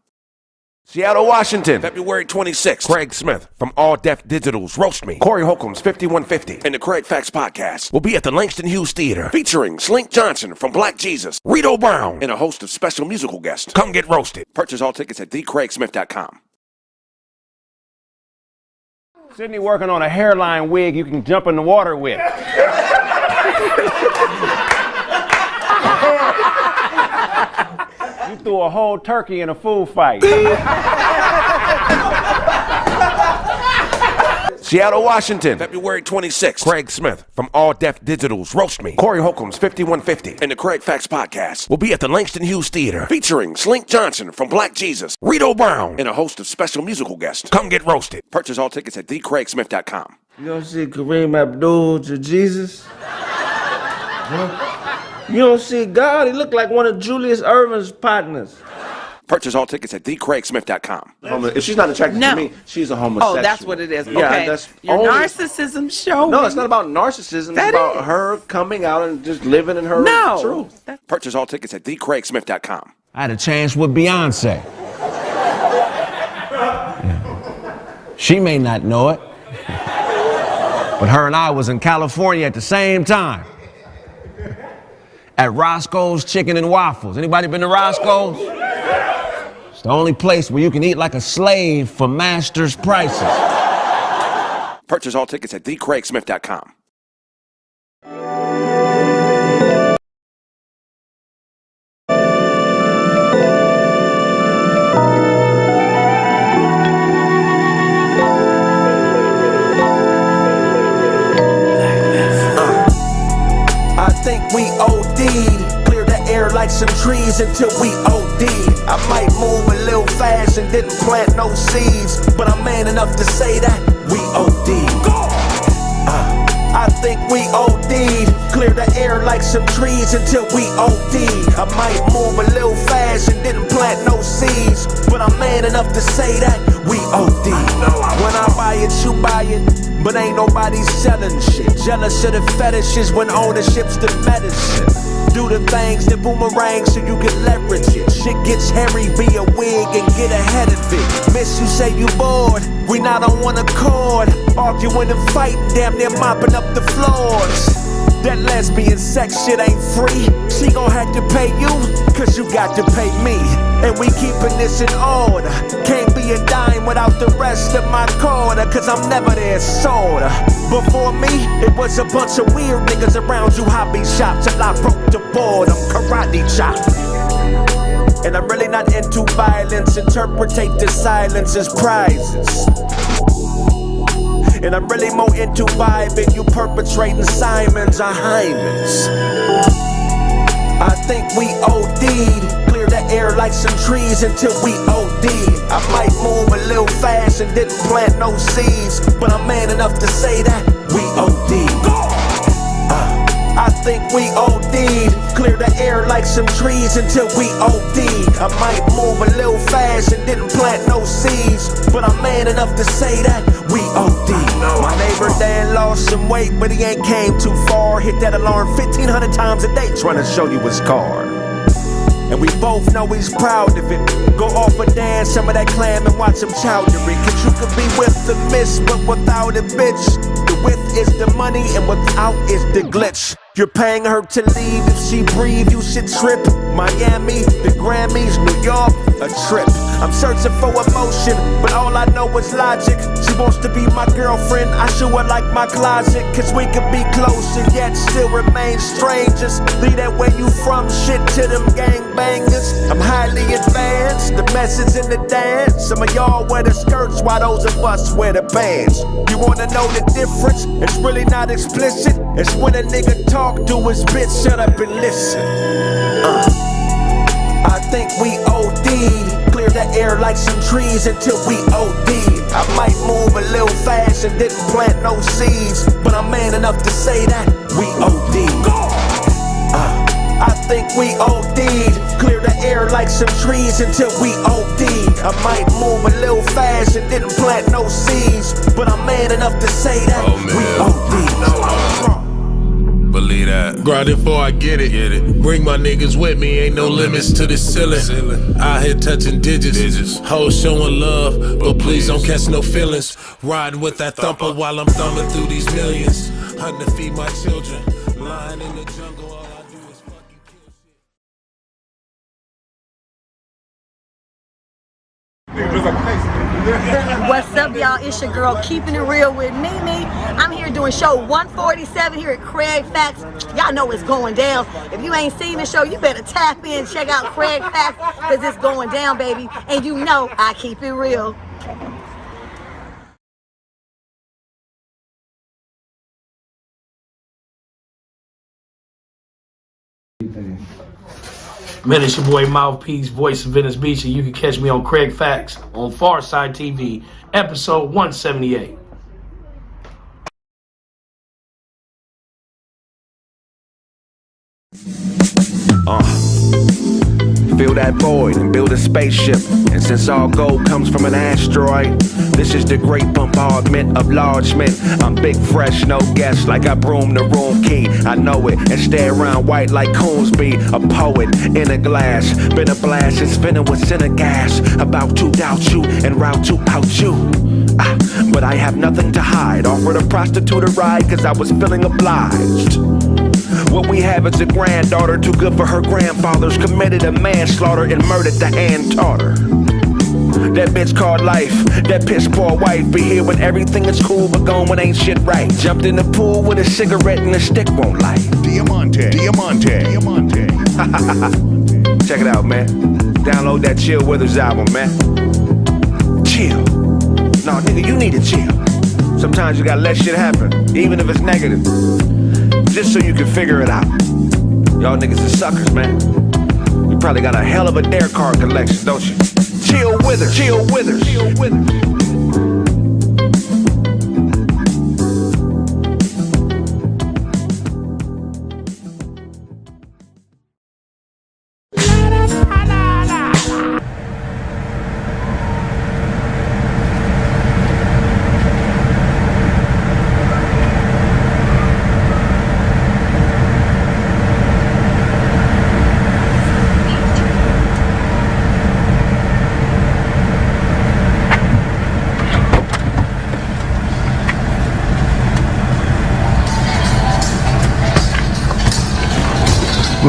Seattle, Washington, February 26th. Kraig Smith from All Deaf Digital's Roast Me, Corey Holcomb's 5150, and the Kraig Facts Podcast will be at the Langston Hughes Theater, featuring Slink Johnson from Black Jesus, Rito Brown, and a host of special musical guests. Come get roasted. Purchase all tickets at thekraigsmith.com. Sydney working on a hairline wig you can jump in the water with. You threw a whole turkey in a food fight. Seattle, Washington, February 26th. Kraig Smith from All Deaf Digital's Roast Me, Corey Holcomb's 5150, and the Kraig Facts Podcast will be at the Langston Hughes Theater, featuring Slink Johnson from Black Jesus, Rito Brown, and a host of special musical guests. Come get roasted. Purchase all tickets at thekraigsmith.com. You don't see Kareem Abdul-Jesus? You don't see God? He looked like one of Julius Erving's partners. Purchase all tickets at thekraigsmith.com. If she's not attracted to me, she's a homosexual. Oh, that's what it is. Yeah, okay. that's your narcissism showing. No, it's not about narcissism. It's about her coming out and just living in her truth. Purchase all tickets at thekraigsmith.com. I had a chance with Beyonce. She may not know it, but her and I was in California at the same time. At Roscoe's Chicken and Waffles. Anybody been to Roscoe's? It's the only place where you can eat like a slave for master's prices. Purchase all tickets at thekraigsmith.com. I think we OD'd. Clear the air like some trees until we OD'd. I might move a little fast and didn't plant no seeds, but I'm man enough to say that we OD'd. I think we OD'd. clear the air like some trees until we OD. I might move a little fast and didn't plant no seeds, but I'm man enough to say that we OD. When I buy it, you buy it, but ain't nobody selling shit. Jealous of the fetishes when ownership's the medicine. Do the things that boomerang so you can leverage it. Shit gets hairy, be a wig and get ahead of it. Miss you, say you bored, we not on one accord. Arguing and fighting, damn near mopping up the floors. That lesbian sex shit ain't free. She gon' have to pay you, cause you got to pay me. And we keepin' this in order. Can't be a dime without the rest of my quarter, cause I'm never there, sorta. Before me, it was a bunch of weird niggas around you hobby shop till I broke the board, I'm karate chop. And I'm really not into violence, interpretate the silence as prizes. And I'm really more into vibing, you perpetrating Simons or Hymens. I think we OD'd, clear the air like some trees until we OD'd. I might move a little fast and didn't plant no seeds, but I'm man enough to say that we OD'd. I think we OD'd, clear the air like some trees until we OD'd. I might move a little fast and didn't plant no seeds, but I'm man enough to say that we OD'd. My neighbor Dan lost some weight, but he ain't came too far. Hit that alarm 1,500 times a day trying to show you his card. And we both know he's proud of it. Go off a dance, some of that clam and watch him chowder it. Cause you could be with the miss, but without a bitch. The with is the money and without is the glitch. You're paying her to leave, if she breathe, you should trip. Miami, the Grammys, New York, a trip. I'm searching for emotion, but all I know is logic. She wants to be my girlfriend, I show her like my closet. Cause we could be close and yet still remain strangers. Leave that where you from shit to them gangbangers. I'm highly advanced, the message in the dance. Some of y'all wear the skirts while those of us wear the pants. You wanna know the difference? It's really not explicit. It's when a nigga talk to his bitch, shut up and listen. I think we OD'd, clear the air like some trees until we OD'd. I might move a little fast and didn't plant no seeds, but I'm man enough to say that we OD'd. I think we OD'd, clear the air like some trees until we OD'd. I might move a little fast and didn't plant no seeds, but I'm man enough to say that we OD'd. Believe that. Grinding before I get it. Bring my niggas with me, ain't no limits to the ceiling. Out here touching digits. Hoes showing love, but please don't catch no feelings. Riding with that thumper while I'm thumbing through these millions. Hunting to feed my children. Lying in the jungle, all I do is fucking kill shit. What's up, y'all? It's your girl, Keeping It Real with Mimi. I'm here doing show 147 here at Kraig Facts. Y'all know it's going down. If you ain't seen the show, you better tap in, check out Kraig Facts, because it's going down, baby. And you know I keep it real. Man, it's your boy Mouthpiece, voice of Venice Beach, and you can catch me on Kraig Facts on Pharcyde TV, episode 178. Fill that void and build a spaceship. And since all gold comes from an asteroid, this is the great bombardment of large men. I'm big, fresh, no guess, like I broom the room key. I know it, and stay around white like Coonsby. A poet in a glass, been a blast, it's spinning with center gas. About to doubt you and route to out you. But I have nothing to hide. Offered a prostitute a ride cause I was feeling obliged. What we have is a granddaughter too good for her grandfathers. Committed a manslaughter and murdered the hand taught her. That bitch called life, that piss poor wife. Be here when everything is cool but gone when ain't shit right. Jumped in the pool with a cigarette and a stick won't light. Diamante. Check it out, man. Download that Chill Withers album, man. Chill. No, nigga, you need to chill. Sometimes you gotta let shit happen, even if it's negative. Just so you can figure it out. Y'all niggas are suckers, man. You probably got a hell of a dare card collection, don't you? Chill Withers. Chill Withers. Chill Withers.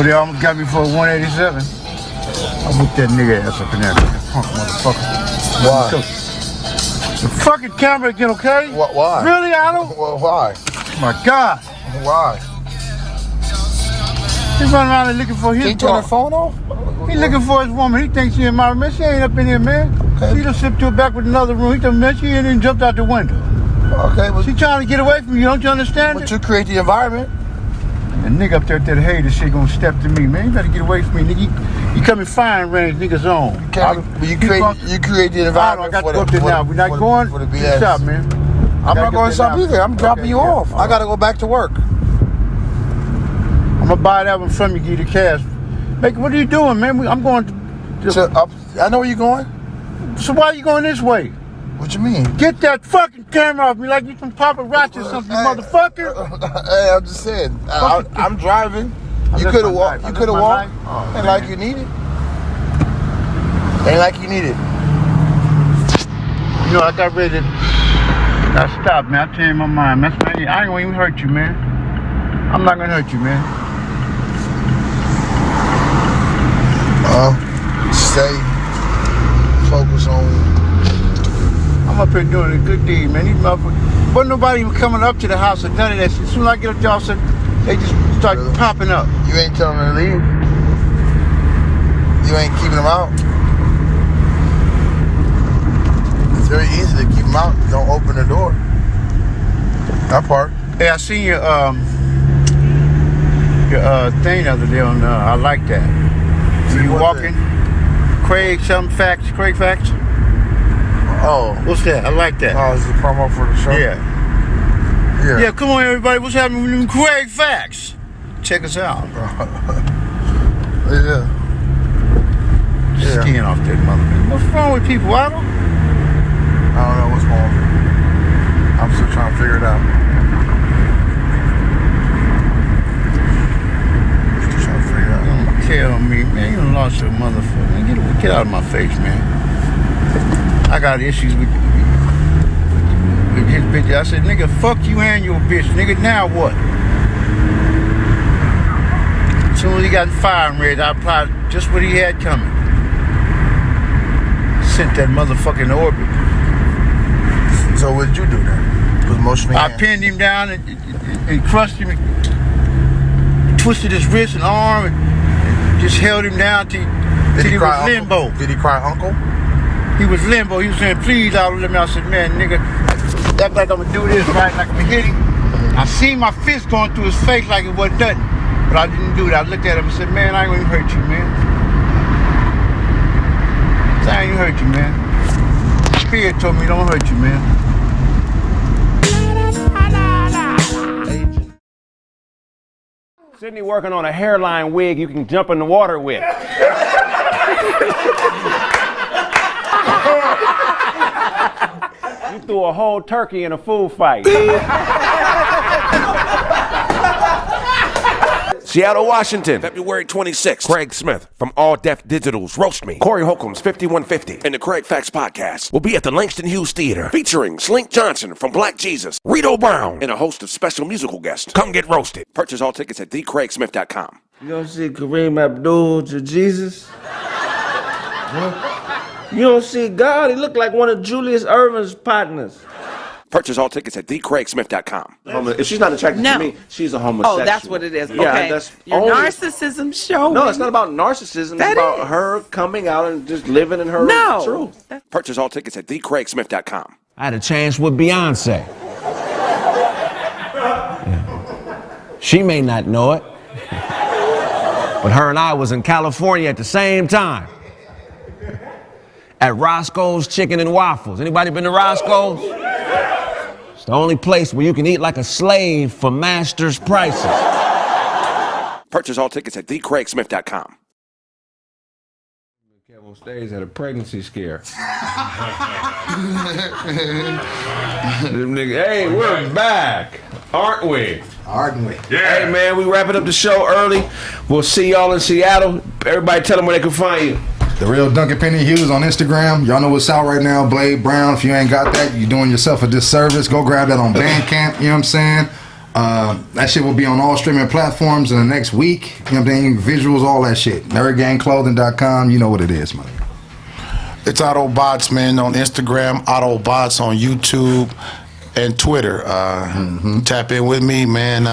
But they almost got me for 187. I whipped that nigga ass up in there. Punk motherfucker. Why? The fucking camera again, okay? Why? Really, Otto? Well, why? My God. Why? He's running around there looking for his Can you turn the phone off? He's looking for his woman. He thinks she in my room. Man, she ain't up in here, man. Okay. She done slipped to her back with another room. He done, man, she ain't even jumped out the window. Okay, but she trying to get away from you. Don't you understand? But you create the environment. The nigga up there at that hater shit gonna step to me, man. You better get away from me, nigga. You come in firing range, niggas on. You create the environment. I got to go up there now. We're not going to the shop, man. I'm not going to shop either. I'm dropping you off. I gotta go back to work. I'm gonna buy that one from you, give you the cash. What are you doing, man? I'm going to. I know where you're going. So why are you going this way? What you mean? Get that fucking camera off me like you some paparazzi or something, you motherfucker. Hey, I'm just saying. I'm driving. You could have walked. You could have walked. Ain't like you need it. Ain't like you need it. You know, I got ready to. I stopped, man. I changed my mind. I ain't gonna even hurt you, man. I'm not gonna hurt you, man. Stay focused on. I'm up here doing a good deed, man. These motherfuckers. Wasn't nobody even coming up to the house or none of that shit. As soon as I get up, y'all said they just start popping up. You ain't telling them to leave. You ain't keeping them out. It's very easy to keep them out. Don't open the door. That part. Hey, I seen your thing the other day on. I like that. You walking? Kraig Facts. Kraig Facts. Oh, what's that? I like that. Oh, is it a promo for the show? Yeah. Yeah, come on, everybody. What's happening with them Kraig Facts? Check us out. Yeah. Skin off that motherfucker. What's wrong with people, Otto? I don't know what's wrong with me. I'm still trying to figure it out. Don't tell me, man. You done lost your motherfucker. Man, get out of my face, man. I got issues with his bitch. I said, nigga, fuck you and your bitch. Nigga, now what? As soon as he got firing ready, I applied just what he had coming. Sent that motherfucker in orbit. So what did you do then? Put motion in I pinned him down and crushed him, twisted his wrist and arm, and just held him down till he was limbo. Did he cry uncle? He was limbo. He was saying, please, I'll let me. I said, man, nigga, act like I'm gonna do this, right? Like I'm gonna hit him. I seen my fist going through his face like it wasn't nothing. But I didn't do that. I looked at him and said, man, I ain't gonna hurt you, man. I ain't gonna hurt you, man. Spirit told me don't hurt you, man. Sydney working on a hairline wig you can jump in the water with. You threw a whole turkey in a food fight. Seattle, Washington, February 26th. Craig Smith from All Deaf Digital's Roast Me. Corey Holcomb's 5150 and the Kraig Facts Podcast will be at the Langston Hughes Theater featuring Slink Johnson from Black Jesus, Rito Brown, and a host of special musical guests. Come get roasted. Purchase all tickets at thecraigsmith.com. You don't see Kareem Abdul Jesus? You don't see God? He looked like one of Julius Erving's partners. Purchase all tickets at thecraigsmith.com. If she's not attracted to me, she's a homosexual. Oh, that's what it is. Yeah, okay. that's Your only... narcissism showing. No, it's not about narcissism. It's about her coming out and just living in her truth. Purchase all tickets at thecraigsmith.com. I had a chance with Beyonce. Yeah. She may not know it, but her and I was in California at the same time. At Roscoe's Chicken and Waffles. Anybody been to Roscoe's? It's the only place where you can eat like a slave for master's prices. Purchase all tickets at thecraigsmith.com. Kev on stage had a pregnancy scare. Them niggas, hey, we're back, aren't we? Aren't we? Yeah. Hey, man, we wrapping up the show early. We'll see y'all in Seattle. Everybody tell them where they can find you. The Real Duncan Penny Hughes on Instagram. Y'all know what's out right now. Blade Brown. If you ain't got that, you're doing yourself a disservice. Go grab that on Bandcamp. You know what I'm saying? That shit will be on all streaming platforms in the next week. You know what I'm saying? Visuals, all that shit. NerdGangClothing.com. You know what it is, man. It's Autobots, man, on Instagram. Autobots on YouTube and Twitter. Tap in with me, man.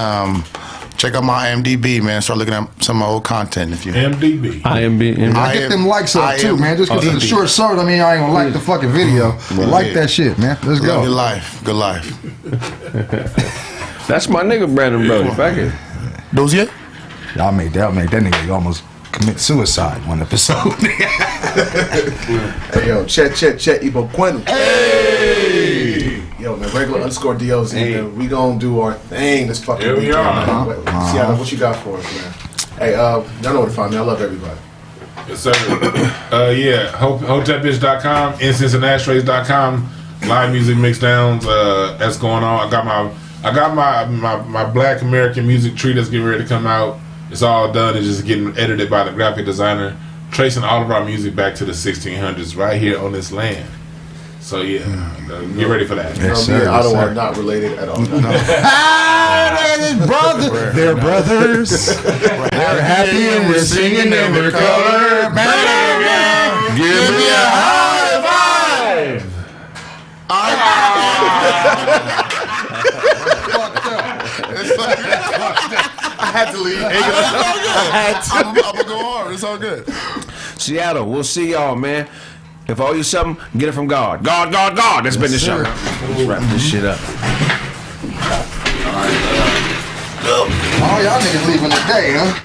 Check out my IMDb, man. Start looking at some of my old content if you. IMDb. I get them likes up too, man. Just because it's a short short, I mean, I ain't gonna like the fucking video. Like that shit, man. Let's go. Good life. Good life. That's my nigga, Brandon Brody. Fuck it. Those yet? Y'all made that nigga almost commit suicide one episode. Hey, yo, Chet, Ibo Quenu. Hey! Yo, man, regular _DOZ, man. We gonna do our thing this fucking weekend, man. Seattle, what you got for us, man? Hey, y'all know where to find me. I love everybody. Yes, sir. Yeah, HotePitch.com, IncenseAndAshtrays.com, live music mixdowns. That's going on. I got my Black American music tree that's getting ready to come out. It's all done. It's just getting edited by the graphic designer, tracing all of our music back to the 1600s right here on this land. So yeah, get ready for that. Yes, sir, Ottawa not related at all. Brother, they're brothers. They're happy and we're singing in their color. Give me a high five. I had to leave. I'm gonna go hard. It's all good. Seattle, we'll see y'all, man. If I owe you something, get it from God. God. That's been the show. Let's wrap this shit up. All y'all niggas leaving today, huh?